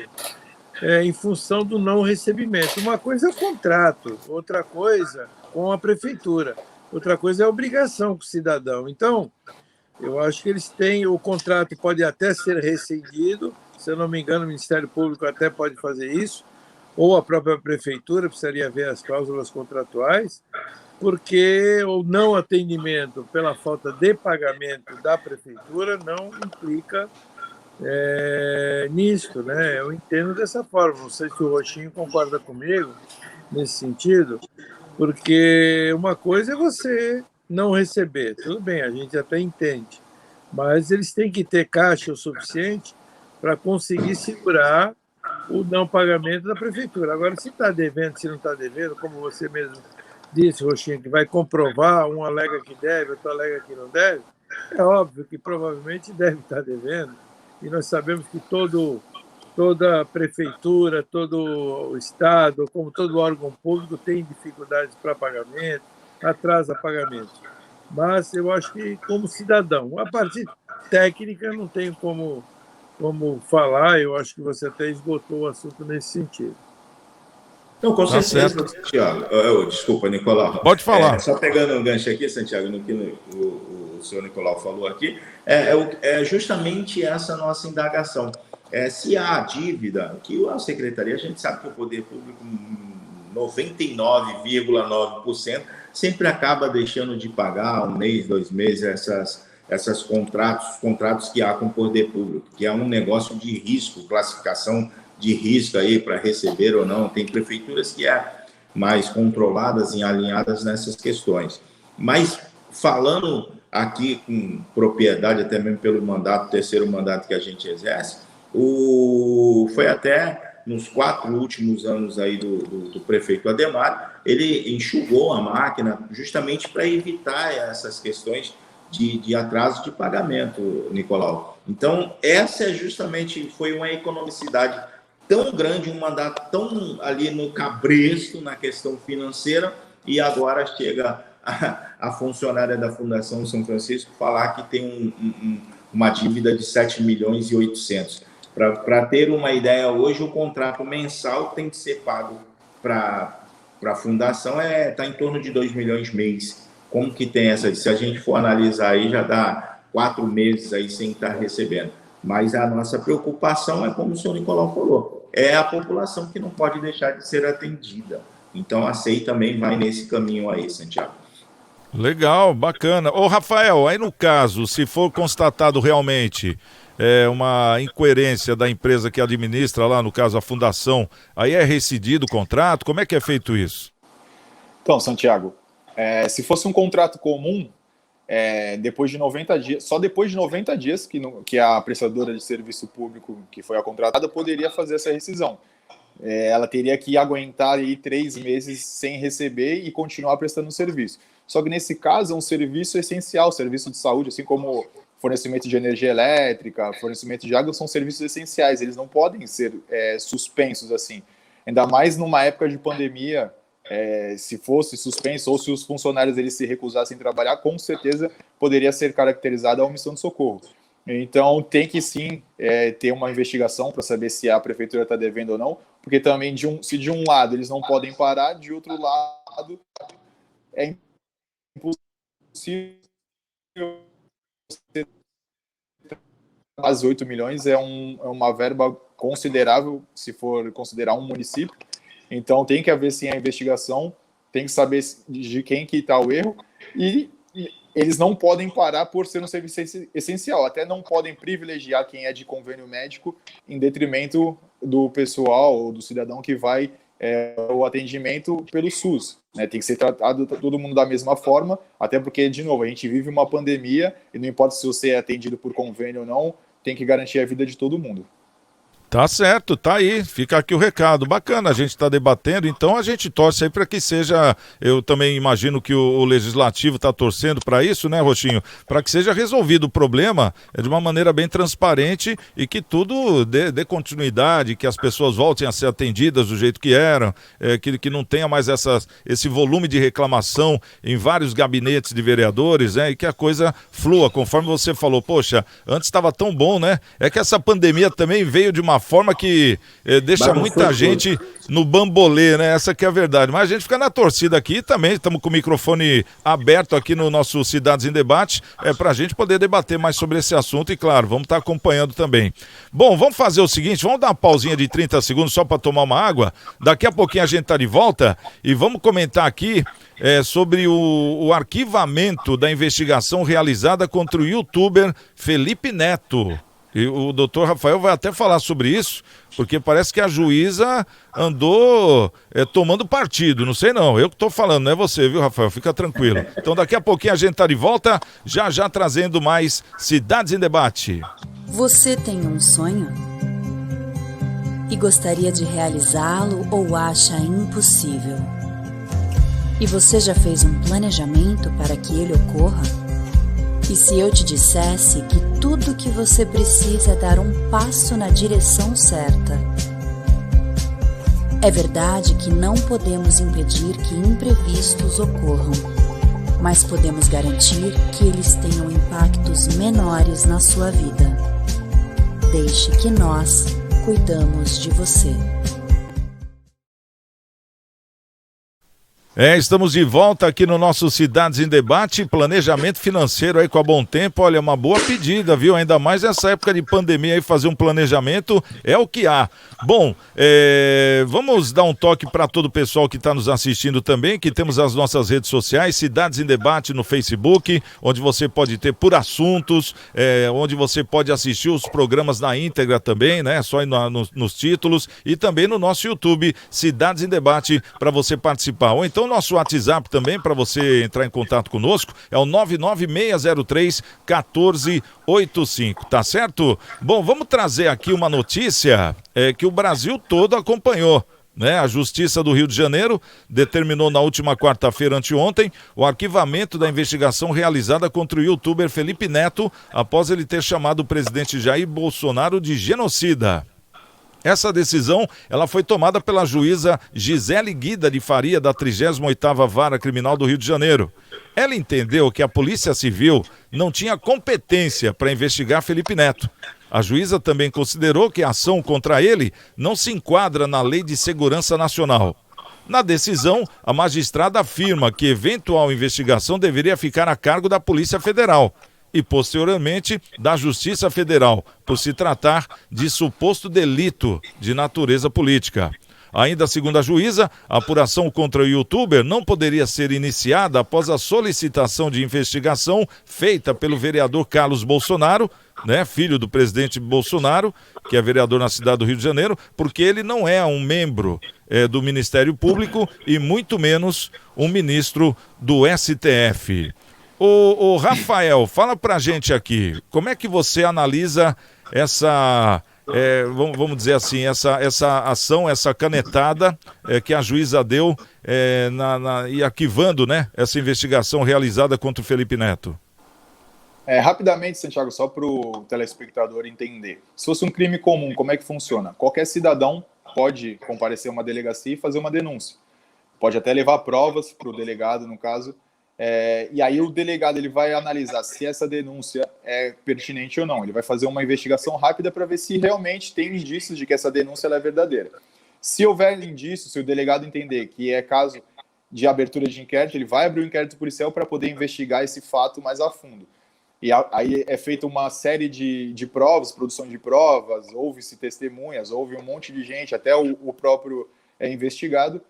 em função do não recebimento. Uma coisa é o contrato, outra coisa com a prefeitura, outra coisa é a obrigação com o cidadão. Então, eu acho que eles têm, o contrato pode até ser rescindido, se eu não me engano, o Ministério Público até pode fazer isso, ou a própria prefeitura, precisaria ver as cláusulas contratuais, porque o não atendimento pela falta de pagamento da prefeitura não implica nisso, né? Eu entendo dessa forma, não sei se o Rochinho concorda comigo nesse sentido, porque uma coisa é você não receber, tudo bem, a gente até entende, mas eles têm que ter caixa o suficiente para conseguir segurar o não pagamento da prefeitura. Agora, se está devendo, se não está devendo, como você mesmo disse, Rochinho, que vai comprovar, um alega que deve, outro alega que não deve, é óbvio que provavelmente deve estar devendo, e nós sabemos que toda prefeitura, todo o Estado, como todo órgão público, tem dificuldades para pagamento, atrasa pagamento. Mas eu acho que, como cidadão, a parte técnica não tenho como falar, eu acho que você até esgotou o assunto nesse sentido. Não, com Tá certeza, certo. Santiago. Desculpa, Nicolau. Pode falar. Só pegando um gancho aqui, Santiago, no que o senhor Nicolau falou aqui, é justamente essa nossa indagação. Se há dívida, que a Secretaria, a gente sabe que o Poder Público, 99,9%, sempre acaba deixando de pagar 1 mês, 2 meses, essas contratos que há com o Poder Público, que é um negócio de risco, classificação de risco aí para receber ou não. Tem prefeituras que mais controladas e alinhadas nessas questões. Mas falando aqui com propriedade, até mesmo pelo terceiro mandato que a gente exerce, foi até nos 4 últimos anos aí do prefeito Ademar, ele enxugou a máquina justamente para evitar essas questões de atraso de pagamento, Nicolau. Então, essa foi uma economicidade tão grande, um mandato tão ali no cabresto, na questão financeira, e agora chega a funcionária da Fundação São Francisco falar que tem uma dívida de 7 milhões e 800. Para ter uma ideia, hoje o contrato mensal tem que ser pago para a Fundação, está em torno de 2 milhões mês. Como que tem essa? Se a gente for analisar aí, já dá 4 meses aí sem estar recebendo. Mas a nossa preocupação é, como o senhor Nicolau falou, é a população que não pode deixar de ser atendida. Então, a SEI também vai nesse caminho aí, Santiago. Legal, bacana. Ô, Rafael, aí no caso, se for constatado realmente uma incoerência da empresa que administra lá, no caso a fundação, aí é rescindido o contrato? Como é que é feito isso? Então, Santiago, se fosse um contrato comum, depois de 90 dias, só depois de 90 dias que a prestadora de serviço público que foi a contratada poderia fazer essa rescisão. Ela teria que aguentar aí 3 meses sem receber e continuar prestando serviço. Só que nesse caso é um serviço essencial, serviço de saúde, assim como fornecimento de energia elétrica, fornecimento de água, são serviços essenciais, eles não podem ser suspensos assim. Ainda mais numa época de pandemia, se fosse suspenso ou se os funcionários eles se recusassem a trabalhar, com certeza poderia ser caracterizada a omissão de socorro. Então tem que sim ter uma investigação para saber se a prefeitura está devendo ou não, porque também se de um lado eles não podem parar, de outro lado é impossível. Quase 8 milhões é uma verba considerável se for considerar um município. Então tem que haver sim a investigação, tem que saber de quem que está o erro, e eles não podem parar por ser um serviço essencial, até não podem privilegiar quem é de convênio médico em detrimento do pessoal ou do cidadão que vai o atendimento pelo SUS, né? Tem que ser tratado todo mundo da mesma forma, até porque, de novo, a gente vive uma pandemia e não importa se você é atendido por convênio ou não, tem que garantir a vida de todo mundo. Tá certo, tá aí, fica aqui o recado. Bacana, a gente está debatendo, então a gente torce aí para que seja, eu também imagino que o Legislativo está torcendo para isso, né, Rochinho? Para que seja resolvido o problema de uma maneira bem transparente e que tudo dê continuidade, que as pessoas voltem a ser atendidas do jeito que eram, que não tenha mais esse volume de reclamação em vários gabinetes de vereadores, né, e que a coisa flua, conforme você falou. Poxa, antes estava tão bom, né? É que essa pandemia também veio de uma forma que deixa muita gente no bambolê, né? Essa que é a verdade. Mas a gente fica na torcida aqui também, estamos com o microfone aberto aqui no nosso Cidades em Debate, para a gente poder debater mais sobre esse assunto e, claro, vamos estar acompanhando também. Bom, vamos fazer o seguinte, vamos dar uma pausinha de 30 segundos só para tomar uma água, daqui a pouquinho a gente está de volta e vamos comentar aqui sobre o arquivamento da investigação realizada contra o youtuber Felipe Neto. E o doutor Rafael vai até falar sobre isso, porque parece que a juíza andou tomando partido, não sei não, eu que estou falando, não é você, viu, Rafael? Fica tranquilo. Então daqui a pouquinho a gente está de volta, já trazendo mais Cidades em Debate. Você tem um sonho? E gostaria de realizá-lo ou acha impossível? E você já fez um planejamento para que ele ocorra? E se eu te dissesse que tudo que você precisa é dar um passo na direção certa? É verdade que não podemos impedir que imprevistos ocorram, mas podemos garantir que eles tenham impactos menores na sua vida. Deixe que nós cuidamos de você. Estamos de volta aqui no nosso Cidades em Debate, planejamento financeiro aí com a Bom Tempo. Olha, uma boa pedida, viu? Ainda mais nessa época de pandemia aí, fazer um planejamento é o que há. Bom, vamos dar um toque para todo o pessoal que está nos assistindo também, que temos as nossas redes sociais, Cidades em Debate no Facebook, onde você pode ter por assuntos, onde você pode assistir os programas na íntegra também, né? Só ir nos títulos, e também no nosso YouTube, Cidades em Debate, para você participar. Ou então o nosso WhatsApp também, para você entrar em contato conosco, é o 99603-1485, tá certo? Bom, vamos trazer aqui uma notícia que o Brasil todo acompanhou, né? A Justiça do Rio de Janeiro determinou na última quarta-feira, anteontem, o arquivamento da investigação realizada contra o youtuber Felipe Neto, após ele ter chamado o presidente Jair Bolsonaro de genocida. Essa decisão, ela foi tomada pela juíza Gisele Guida de Faria, da 38ª Vara Criminal do Rio de Janeiro. Ela entendeu que a Polícia Civil não tinha competência para investigar Felipe Neto. A juíza também considerou que a ação contra ele não se enquadra na Lei de Segurança Nacional. Na decisão, a magistrada afirma que eventual investigação deveria ficar a cargo da Polícia Federal e, posteriormente, da Justiça Federal, por se tratar de suposto delito de natureza política. Ainda segundo a juíza, a apuração contra o youtuber não poderia ser iniciada após a solicitação de investigação feita pelo vereador Carlos Bolsonaro, né, filho do presidente Bolsonaro, que é vereador na cidade do Rio de Janeiro, porque ele não é um membro do Ministério Público e muito menos um ministro do STF. Ô Rafael, fala pra gente aqui, como é que você analisa essa, vamos dizer assim, essa ação, essa canetada que a juíza deu e arquivando, né, essa investigação realizada contra o Felipe Neto? Rapidamente, Santiago, só para o telespectador entender. Se fosse um crime comum, como é que funciona? Qualquer cidadão pode comparecer a uma delegacia e fazer uma denúncia. Pode até levar provas para o delegado, no caso. E aí o delegado ele vai analisar se essa denúncia é pertinente ou não. Ele vai fazer uma investigação rápida para ver se realmente tem indícios de que essa denúncia ela é verdadeira. Se houver indícios, se o delegado entender que é caso de abertura de inquérito, ele vai abrir um inquérito policial para poder investigar esse fato mais a fundo. E aí é feita uma série de provas, produção de provas, ouve-se testemunhas, ouve um monte de gente, até o próprio investigado.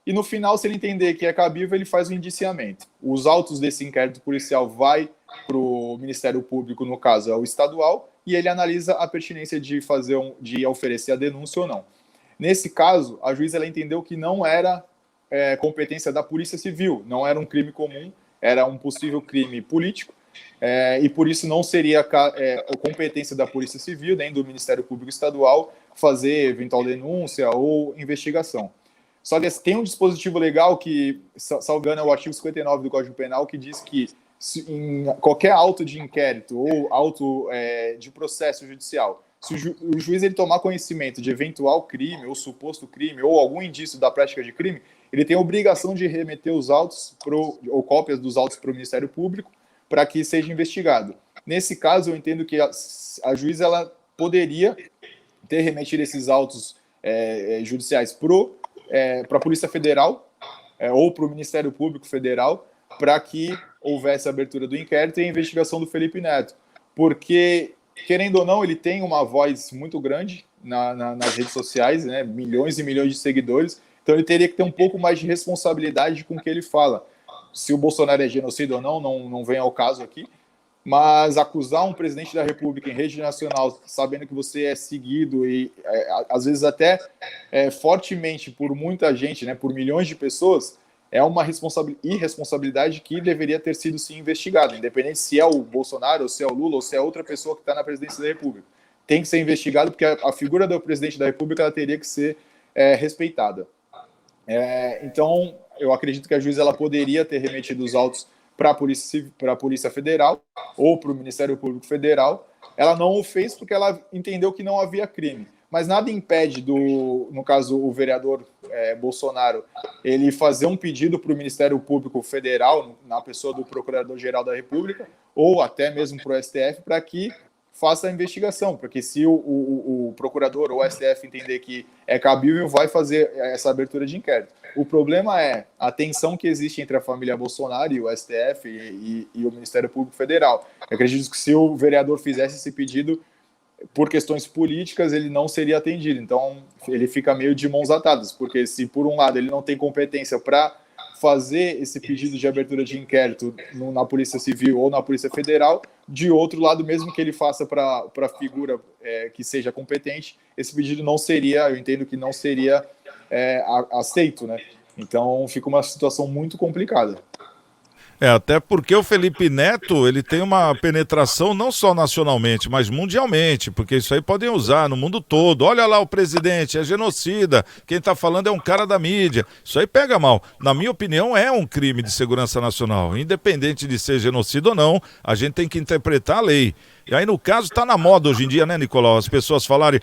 E no final, se ele entender que é cabível, ele faz o indiciamento. Os autos desse inquérito policial vai para o Ministério Público, no caso é o estadual, e ele analisa a pertinência de oferecer a denúncia ou não. Nesse caso, a juíza ela entendeu que não era competência da Polícia Civil, não era um crime comum, era um possível crime político, E por isso não seria competência da Polícia Civil, nem do Ministério Público Estadual, fazer eventual denúncia ou investigação. Só que tem um dispositivo legal que, salvo engano, é o artigo 59 do Código Penal, que diz que em qualquer auto de inquérito ou auto de processo judicial, se o juiz ele tomar conhecimento de eventual crime ou suposto crime ou algum indício da prática de crime, ele tem a obrigação de remeter os autos ou cópias dos autos para o Ministério Público para que seja investigado. Nesse caso, eu entendo que a juíza ela poderia ter remetido esses autos judiciais para a Polícia Federal ou para o Ministério Público Federal para que houvesse a abertura do inquérito e a investigação do Felipe Neto. Porque, querendo ou não, ele tem uma voz muito grande nas redes sociais, né? Milhões e milhões de seguidores, então ele teria que ter um pouco mais de responsabilidade com o que ele fala. Se o Bolsonaro é genocida ou não vem ao caso aqui, mas acusar um presidente da República em rede nacional, sabendo que você é seguido e às vezes até fortemente por muita gente, né, por milhões de pessoas, é uma irresponsabilidade que deveria ter sido sim investigada, independente se é o Bolsonaro, ou se é o Lula, ou se é outra pessoa que está na presidência da República. Tem que ser investigado porque a figura do presidente da República ela teria que ser respeitada. Então, eu acredito que a juíza ela poderia ter remetido os autos para a Polícia Federal ou para o Ministério Público Federal. Ela não o fez porque ela entendeu que não havia crime. Mas nada impede no caso, o vereador Bolsonaro, ele fazer um pedido para o Ministério Público Federal, na pessoa do Procurador-Geral da República, ou até mesmo para o STF, para que faça a investigação, porque se o procurador ou o STF entender que é cabível, vai fazer essa abertura de inquérito. O problema é a tensão que existe entre a família Bolsonaro e o STF e o Ministério Público Federal. Eu acredito que se o vereador fizesse esse pedido, por questões políticas, ele não seria atendido. Então, ele fica meio de mãos atadas, porque se, por um lado, ele não tem competência para fazer esse pedido de abertura de inquérito na Polícia Civil ou na Polícia Federal, de outro lado, mesmo que ele faça para a figura que seja competente, esse pedido não seria, eu entendo que não seria aceito, né? Então, fica uma situação muito complicada. Até porque o Felipe Neto, ele tem uma penetração não só nacionalmente, mas mundialmente, porque isso aí podem usar no mundo todo. Olha lá o presidente, é genocida, quem está falando é um cara da mídia. Isso aí pega mal. Na minha opinião, é um crime de segurança nacional. Independente de ser genocida ou não, a gente tem que interpretar a lei. E aí, no caso, está na moda hoje em dia, né, Nicolau? As pessoas falarem,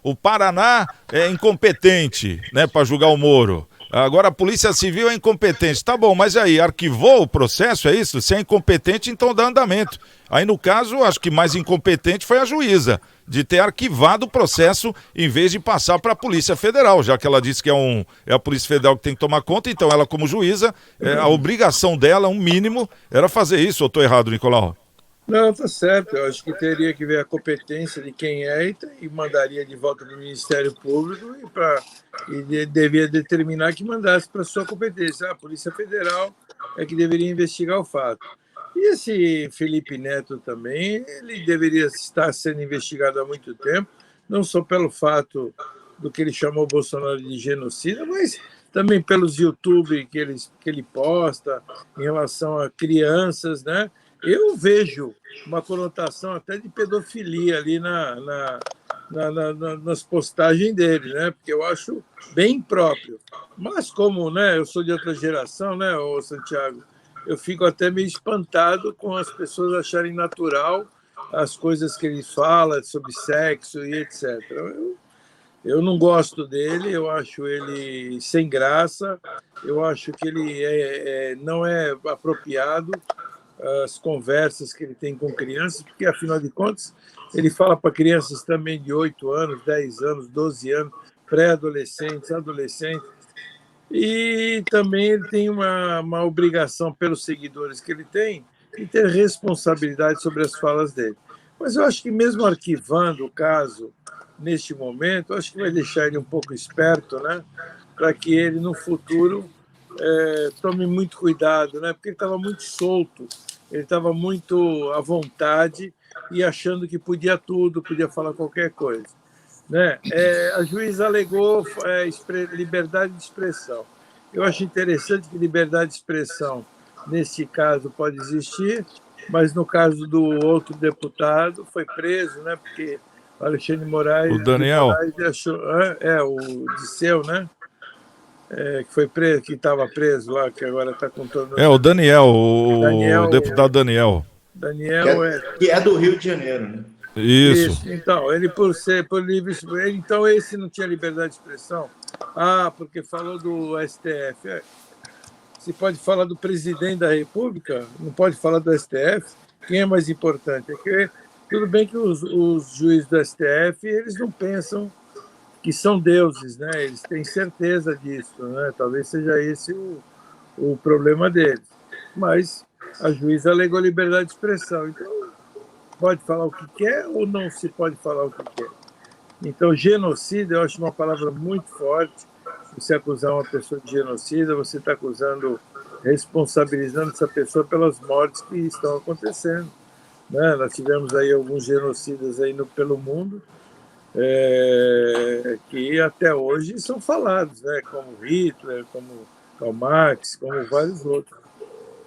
o Paraná é incompetente, né, para julgar o Moro. Agora a Polícia Civil é incompetente. Tá bom, mas aí, arquivou o processo, é isso? Se é incompetente, então dá andamento. Aí, no caso, acho que mais incompetente foi a juíza, de ter arquivado o processo em vez de passar para a Polícia Federal, já que ela disse que é a Polícia Federal que tem que tomar conta, então ela, como juíza, a obrigação dela, um mínimo, era fazer isso. Ou estou errado, Nicolau? Não, tá certo. Eu acho que teria que ver a competência de quem é e mandaria de volta para o Ministério Público e devia determinar que mandasse para sua competência. A Polícia Federal é que deveria investigar o fato. E esse Felipe Neto também, ele deveria estar sendo investigado há muito tempo, não só pelo fato do que ele chamou Bolsonaro de genocida, mas também pelos YouTube que ele posta em relação a crianças, né? Eu vejo uma conotação até de pedofilia ali nas postagens dele, né? Porque eu acho bem próprio. Mas como, né, eu sou de outra geração, né, ô Santiago, eu fico até meio espantado com as pessoas acharem natural as coisas que ele fala sobre sexo e etc. Eu não gosto dele, eu acho ele sem graça, eu acho que ele não é apropriado as conversas que ele tem com crianças, porque, afinal de contas, ele fala para crianças também de 8 anos, 10 anos, 12 anos, pré-adolescentes, adolescentes, e também ele tem uma obrigação pelos seguidores que ele tem de ter responsabilidade sobre as falas dele. Mas eu acho que mesmo arquivando o caso neste momento, eu acho que vai deixar ele um pouco esperto, né, para que ele, no futuro, tome muito cuidado, né? Porque ele estava muito solto, ele estava muito à vontade e achando que podia tudo, podia falar qualquer coisa, né? A juíza alegou liberdade de expressão. Eu acho interessante que liberdade de expressão nesse caso pode existir, mas no caso do outro deputado foi preso, né? Porque o Alexandre Moraes, O Daniel. achou, o Disseu, né? Que foi preso, que estava preso lá, que agora está com todo. O Daniel, o Daniel, deputado Daniel. Daniel que é do Rio de Janeiro, né? Isso. Então, ele por livre, então esse não tinha liberdade de expressão. Porque falou do STF. Se pode falar do presidente da República, não pode falar do STF. Quem é mais importante? Tudo bem que os juízes do STF eles não pensam que são deuses, né? Eles têm certeza disso, né? Talvez seja esse o problema deles. Mas a juíza alegou liberdade de expressão. Então, pode falar o que quer ou não se pode falar o que quer. Então, genocida, eu acho uma palavra muito forte. Você acusar uma pessoa de genocida, você está responsabilizando essa pessoa pelas mortes que estão acontecendo. Né? Nós tivemos aí alguns genocidas aí pelo mundo, que até hoje são falados, né? Como Hitler, como Karl Marx, como vários outros.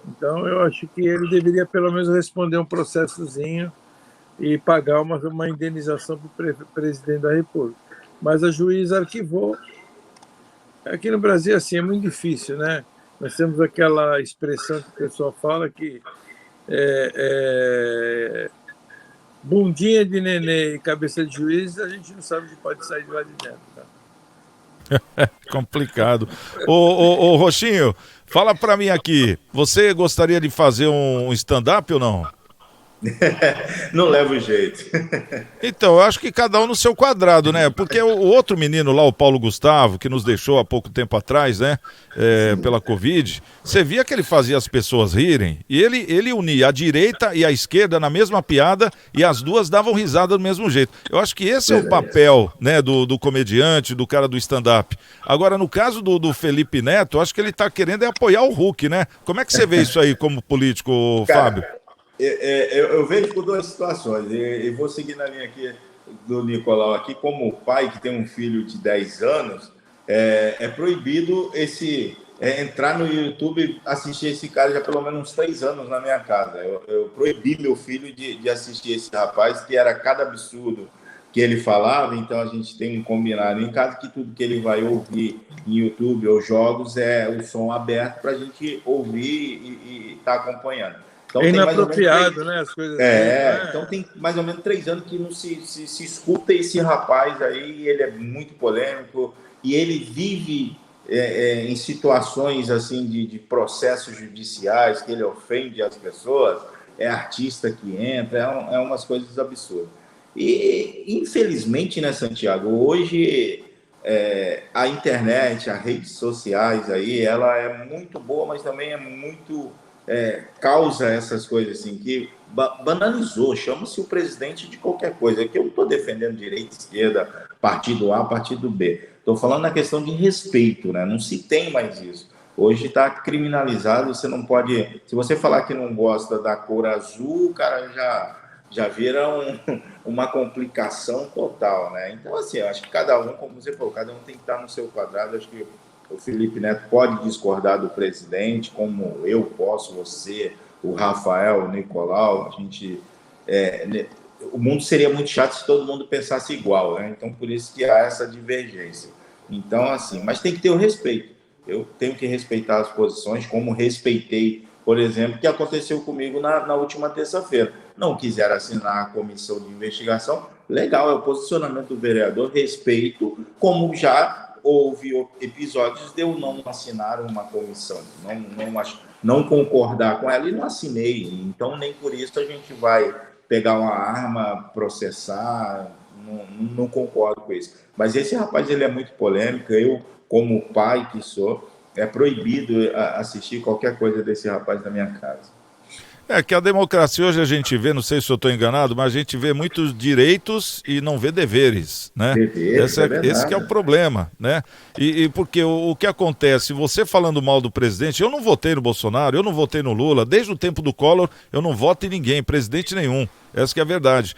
Então, eu acho que ele deveria pelo menos responder um processozinho e pagar uma indenização para o presidente da República. Mas a juíza arquivou. Aqui no Brasil, assim, é muito difícil, né? Nós temos aquela expressão que o pessoal fala que bundinha de nenê e cabeça de juiz, a gente não sabe o que pode sair de lá de dentro. Tá? Complicado. Ô, Roxinho, fala pra mim aqui, você gostaria de fazer um stand-up ou não? Não leva o jeito. Então, eu acho que cada um no seu quadrado, né? Porque o outro menino lá, o Paulo Gustavo, que nos deixou há pouco tempo atrás, né? Pela Covid, você via que ele fazia as pessoas rirem e ele unia a direita e a esquerda na mesma piada e as duas davam risada do mesmo jeito. Eu acho que esse é o papel, né, do comediante, do cara do stand-up. Agora, no caso do Felipe Neto, eu acho que ele tá querendo apoiar o Hulk, né? Como é que você vê isso aí como político, Fábio? Eu vejo por duas situações, e vou seguir na linha aqui do Nicolau, aqui como pai que tem um filho de 10 anos, é proibido entrar no YouTube e assistir esse cara já pelo menos uns 3 anos na minha casa. Eu proibi meu filho de assistir esse rapaz, que era cada absurdo que ele falava, então a gente tem um combinado em casa que tudo que ele vai ouvir em YouTube ou jogos é o som aberto para a gente ouvir e estar acompanhando. Então, é inapropriado, né? As coisas então tem mais ou menos 3 anos que não se escuta esse rapaz aí, ele é muito polêmico e ele vive em situações assim de processos judiciais, que ele ofende as pessoas, é artista que entra, é umas coisas absurdas. E infelizmente, né, Santiago, hoje a internet, as redes sociais aí, ela é muito boa, mas também é muito... causa essas coisas assim, que banalizou, chama-se o presidente de qualquer coisa. Aqui eu não estou defendendo direita, esquerda, partido A, partido B. Estou falando na questão de respeito, né? Não se tem mais isso. Hoje está criminalizado, você não pode... Se você falar que não gosta da cor azul, o cara já vira uma complicação total, né? Então, assim, eu acho que cada um, como você falou, cada um tem que estar no seu quadrado. Acho que o Felipe Neto pode discordar do presidente, como eu posso, você, o Rafael, o Nicolau. A gente, o mundo seria muito chato se todo mundo pensasse igual, né? Então, por isso que há essa divergência. Então, assim, mas tem que ter o respeito. Eu tenho que respeitar as posições, como respeitei, por exemplo, o que aconteceu comigo na última terça-feira. Não quiseram assinar a comissão de investigação. Legal, é o posicionamento do vereador, respeito, como já houve episódios de eu não assinar uma comissão, não concordar com ela e não assinei. Então, nem por isso a gente vai pegar uma arma, processar, não concordo com isso. Mas esse rapaz, ele é muito polêmico. Eu, como pai que sou, é proibido assistir qualquer coisa desse rapaz na minha casa. Que a democracia hoje a gente vê, não sei se eu estou enganado, mas a gente vê muitos direitos e não vê deveres, né? Esse que é o problema, né? E porque o que acontece, você falando mal do presidente, eu não votei no Bolsonaro, eu não votei no Lula, desde o tempo do Collor eu não voto em ninguém, presidente nenhum. Essa que é a verdade.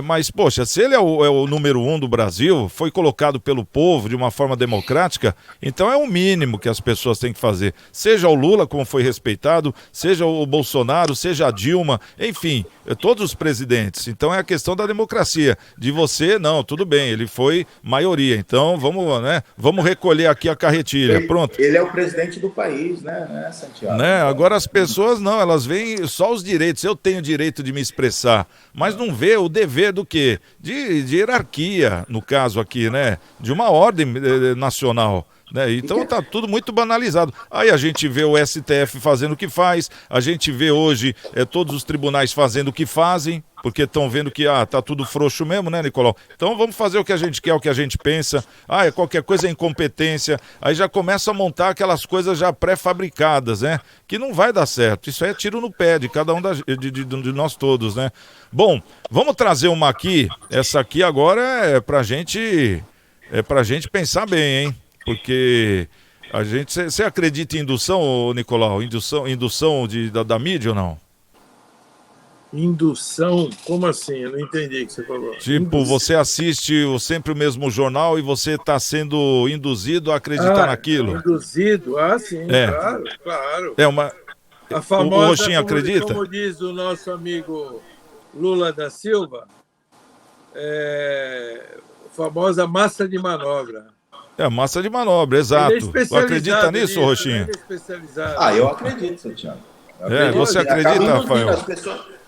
Mas, poxa, se ele é o número 1 do Brasil, foi colocado pelo povo de uma forma democrática, então é o mínimo que as pessoas têm que fazer. Seja o Lula, como foi respeitado, seja o Bolsonaro, seja a Dilma, enfim, todos os presidentes. Então é a questão da democracia. De você, não, tudo bem, ele foi maioria. Então vamos recolher aqui a carretilha. Pronto. Ele é o presidente do país, né, Santiago? Agora as pessoas não, elas veem só os direitos. Eu tenho direito de me expressar, mas não vê o dever do quê? De hierarquia, no caso aqui, né? De uma ordem nacional. Né? Então tá tudo muito banalizado. Aí a gente vê o STF fazendo o que faz, a gente vê hoje todos os tribunais fazendo o que fazem, porque estão vendo que tá tudo frouxo mesmo, né, Nicolau? Então vamos fazer o que a gente quer, o que a gente pensa. Qualquer coisa é incompetência. Aí já começa a montar aquelas coisas já pré-fabricadas, né? Que não vai dar certo. Isso aí é tiro no pé de cada um de nós todos, né? Bom, vamos trazer uma aqui. Essa aqui agora é pra gente pensar bem, hein? Porque você acredita em indução, Nicolau? Indução da mídia ou não? Indução? Como assim? Eu não entendi o que você falou. Tipo, você assiste sempre o mesmo jornal e você está sendo induzido a acreditar naquilo. Induzido? Sim, claro. A famosa, o Roxinho acredita? Como diz o nosso amigo Lula da Silva, famosa massa de manobra. Massa de manobra, exato. Você acredita nisso, Roxinho? Eu acredito, Santiago. Você acredita, Rafael?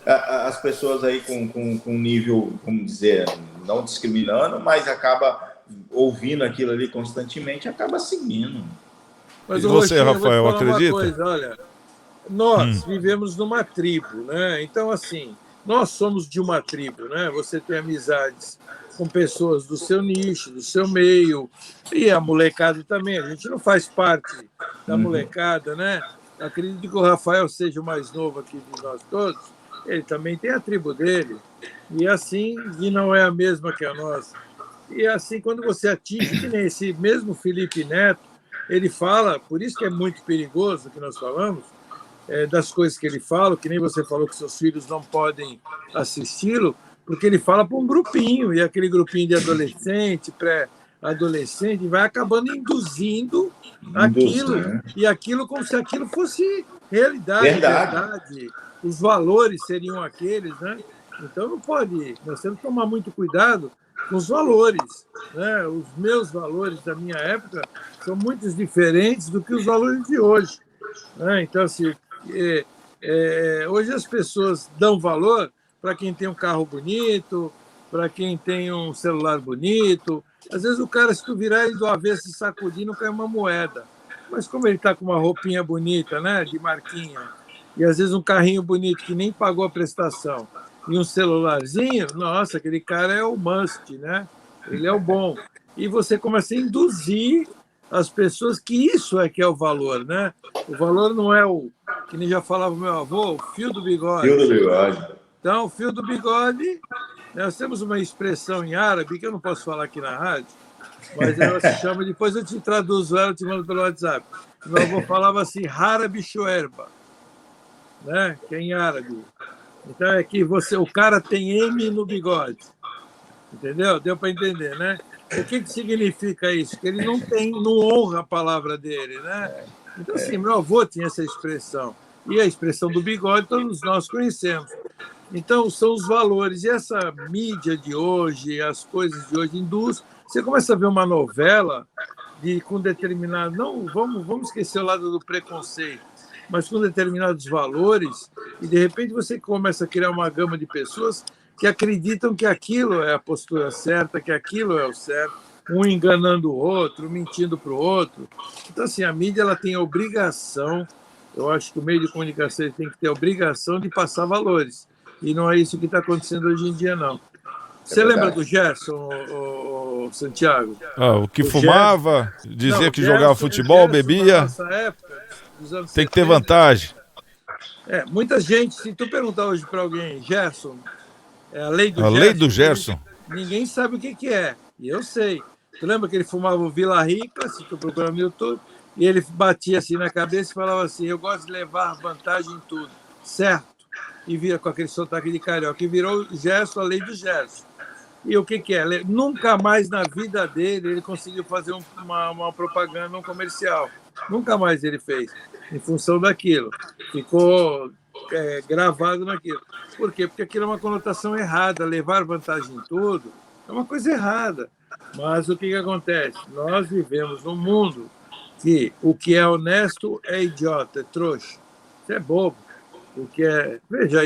As pessoas aí com nível, vamos dizer, não discriminando, mas acaba ouvindo aquilo ali constantemente, acaba seguindo. Mas e você, Rafael, acredita? Olha, nós vivemos numa tribo, né? Então, assim, nós somos de uma tribo, né? Você tem amizades com pessoas do seu nicho, do seu meio, e a molecada também. A gente não faz parte da molecada, né? Acredito que o Rafael seja o mais novo aqui de nós todos. Ele também tem a tribo dele, e assim, e não é a mesma que a nossa. E assim, quando você atinge, que nem esse mesmo Felipe Neto, ele fala, por isso que é muito perigoso o que nós falamos, das coisas que ele fala, que nem você falou que seus filhos não podem assisti-lo, porque ele fala para um grupinho, e aquele grupinho de adolescente, pré-adolescente, vai acabando induzindo aquilo, e aquilo como se aquilo fosse verdade. Os valores seriam aqueles, né? Então não pode, nós temos que tomar muito cuidado com os valores, né? Os meus valores da minha época são muito diferentes do que os valores de hoje, né? Então, assim, hoje as pessoas dão valor para quem tem um carro bonito, para quem tem um celular bonito. Às vezes o cara, se tu virar ele do avesso e sacudir, não cai uma moeda. Mas como ele está com uma roupinha bonita, né, de marquinha, e às vezes um carrinho bonito que nem pagou a prestação, e um celularzinho, nossa, aquele cara é o must, né? Ele é o bom. E você começa a induzir as pessoas que isso é que é o valor, né? O valor não é o, que nem já falava o meu avô, o fio do bigode. Fio do bigode. Então, o fio do bigode, nós temos uma expressão em árabe, que eu não posso falar aqui na rádio, mas ela se chama, depois eu te traduzo ela, te mando pelo WhatsApp. Meu avô falava assim, harabi shuerba, né? Que é em árabe. Então é que o cara tem M no bigode. Entendeu? Deu para entender, né? O que significa isso? Que ele não honra a palavra dele, né? Então, assim, meu avô tinha essa expressão. E a expressão do bigode todos nós conhecemos. Então, são os valores. E essa mídia de hoje, as coisas de hoje, induz. Você começa a ver uma novela com determinado... Não, vamos esquecer o lado do preconceito, mas com determinados valores, e de repente você começa a criar uma gama de pessoas que acreditam que aquilo é a postura certa, que aquilo é o certo, um enganando o outro, mentindo para o outro. Então, assim, a mídia ela tem a obrigação, eu acho que o meio de comunicação tem que ter a obrigação de passar valores, e não é isso que está acontecendo hoje em dia, não. Você lembra do Gerson, o Santiago? O que fumava, dizia que jogava futebol, bebia. Nessa época, tem que ter vantagem. Muita gente, se tu perguntar hoje para alguém, Gerson, a lei do Gerson. Ninguém sabe o que é. E eu sei. Tu lembra que ele fumava o Vila Rica, se tu procurar no YouTube, e ele batia assim na cabeça e falava assim, eu gosto de levar vantagem em tudo. Certo. e vira com aquele sotaque de carioca, e virou Gerson, a lei do Gerson. E o que é? Nunca mais na vida dele ele conseguiu fazer uma propaganda, um comercial. Nunca mais ele fez, em função daquilo. Ficou gravado naquilo. Por quê? Porque aquilo é uma conotação errada. Levar vantagem em tudo é uma coisa errada. Mas o que acontece? Nós vivemos num mundo que o que é honesto é idiota, é trouxa. Isso é bobo. O que é... Veja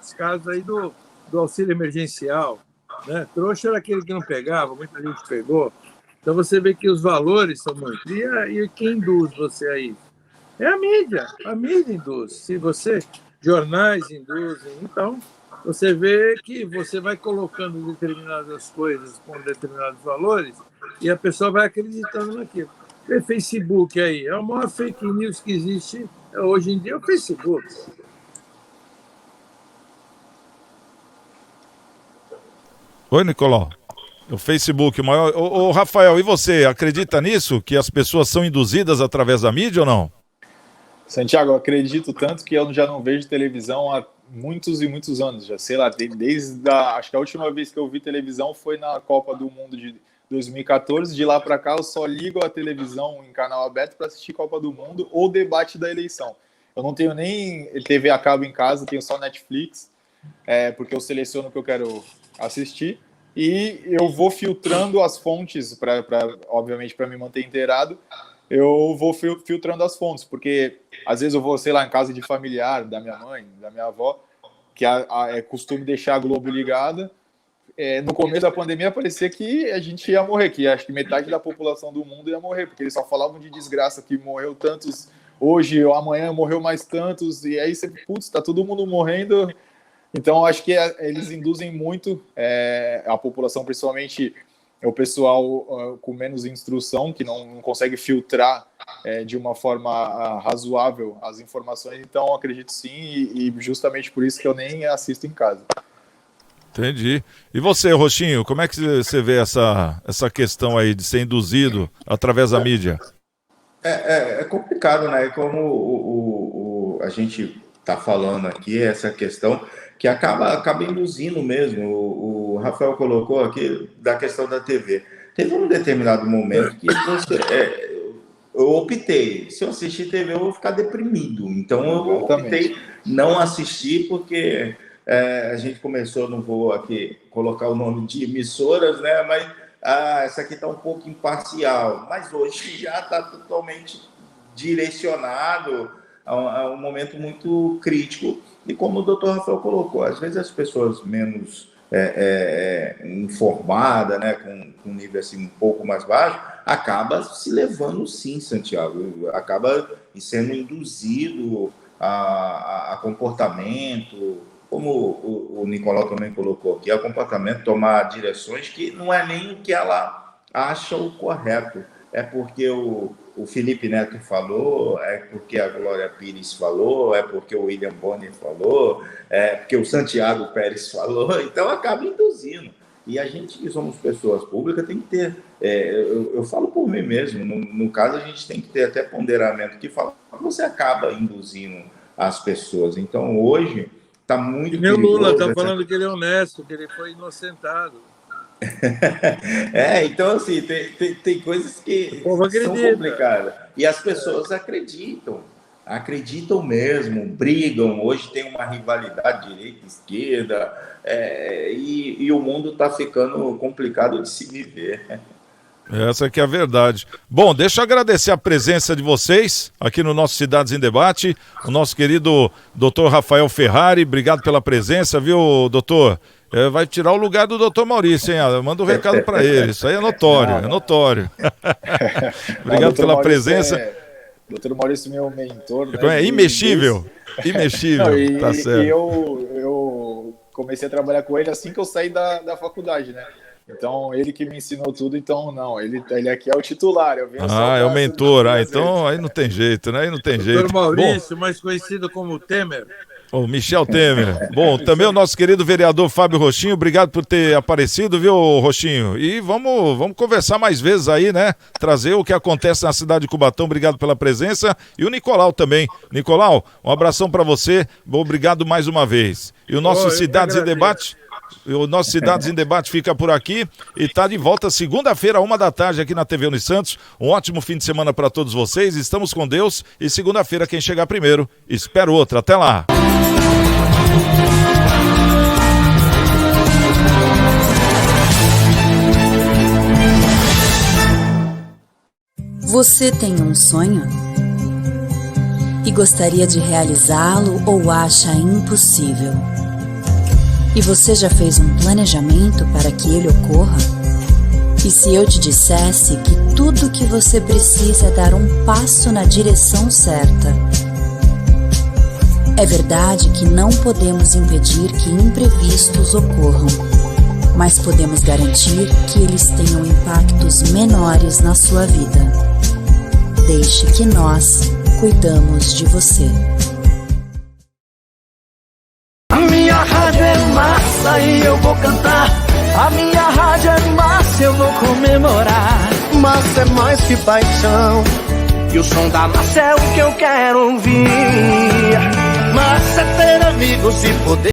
os casos aí do auxílio emergencial. Né? Trouxa era aquele que não pegava, muita gente pegou. Então você vê que os valores são muito. E quem induz você a isso? É a mídia induz. Se você, jornais induzem, então você vê que você vai colocando determinadas coisas com determinados valores e a pessoa vai acreditando naquilo. Vê Facebook aí, é a maior fake news que existe hoje em dia, é o Facebook. Oi, Nicolau. O Facebook, o maior... Ô, Rafael, e você, acredita nisso? Que as pessoas são induzidas através da mídia ou não? Santiago, eu acredito tanto que eu já não vejo televisão há muitos e muitos anos. Já sei lá, acho que a última vez que eu vi televisão foi na Copa do Mundo de 2014. De lá para cá eu só ligo a televisão em canal aberto para assistir Copa do Mundo ou debate da eleição. Eu não tenho nem TV a cabo em casa, tenho só Netflix, porque eu seleciono o que eu quero assistir. E eu vou filtrando as fontes, obviamente, para me manter inteirado. Eu vou filtrando as fontes, porque às vezes eu vou, sei lá, em casa de familiar, da minha mãe, da minha avó, que é costume deixar a Globo ligada. No começo da pandemia parecia que a gente ia morrer, que acho que metade da população do mundo ia morrer, porque eles só falavam de desgraça, que morreu tantos hoje, ou amanhã morreu mais tantos, e aí você, putz, tá todo mundo morrendo. Então acho que eles induzem muito a população, principalmente o pessoal com menos instrução, que não consegue filtrar de uma forma razoável as informações. Então, acredito sim, e justamente por isso que eu nem assisto em casa. Entendi. E você, Roxinho, como é que você vê essa questão aí de ser induzido através da mídia? É complicado, né? Como a gente está falando aqui, essa questão que acaba induzindo mesmo. O Rafael colocou aqui da questão da TV. Teve um determinado momento que eu optei, se eu assistir TV eu vou ficar deprimido, então eu optei não assistir, porque a gente começou, não vou aqui colocar o nome de emissoras, né, mas essa aqui está um pouco imparcial, mas hoje já está totalmente direcionado a um momento muito crítico. E como o doutor Rafael colocou, às vezes as pessoas menos informadas, né, com um nível assim, um pouco mais baixo, acaba se levando sim, Santiago, acaba sendo induzido a comportamento, como o Nicolau também colocou aqui, a comportamento, tomar direções que não é nem o que ela acha o correto, é porque o Felipe Neto falou, é porque a Glória Pires falou, é porque o William Bonner falou, é porque o Santiago Pérez falou, então acaba induzindo. E a gente que somos pessoas públicas tem que ter, eu falo por mim mesmo, no caso a gente tem que ter até ponderamento que fala, você acaba induzindo as pessoas. Então hoje está muito perigoso. E o Lula está falando que ele é honesto, que ele foi inocentado. Então assim, tem coisas que são complicadas. E as pessoas acreditam mesmo, brigam. Hoje tem uma rivalidade direita e esquerda, e o mundo está ficando complicado de se viver. Essa aqui é a verdade. Bom, deixa eu agradecer a presença de vocês aqui no nosso Cidades em Debate, o nosso querido doutor Rafael Ferrari, obrigado pela presença, viu, doutor? Vai tirar o lugar do doutor Maurício, hein? Manda um recado para ele, isso aí é notório, é notório. Obrigado pela Maurício presença. Doutor Maurício, meu mentor. Né, é imexível, imexível, tá certo. E eu comecei a trabalhar com ele assim que eu saí da faculdade, né? Então, ele que me ensinou tudo, então, não, ele aqui é o titular. Eu é o mentor, então aí não tem jeito, né? Aí não tem jeito. Doutor Maurício, mais conhecido como Temer. O Michel Temer. Bom, também o nosso querido vereador Fábio Rochinho, obrigado por ter aparecido, viu, Rochinho? E vamos conversar mais vezes aí, né? Trazer o que acontece na cidade de Cubatão, obrigado pela presença. E o Nicolau também. Nicolau, um abração para você, obrigado mais uma vez. E o nosso Cidades em Debate... O nosso Cidades em Debate fica por aqui e está de volta segunda-feira, 13h, aqui na TV Unisantos. Um ótimo fim de semana para todos vocês. Estamos com Deus e segunda-feira quem chegar primeiro, espero outro. Até lá. Você tem um sonho? E gostaria de realizá-lo ou acha impossível? E você já fez um planejamento para que ele ocorra? E se eu te dissesse que tudo o que você precisa é dar um passo na direção certa? É verdade que não podemos impedir que imprevistos ocorram, mas podemos garantir que eles tenham impactos menores na sua vida. Deixe que nós cuidamos de você. A minha rádio é massa e eu vou cantar. A minha rádio é massa, eu vou comemorar. Massa é mais que paixão, e o som da massa é o que eu quero ouvir. Massa é ter amigos e poder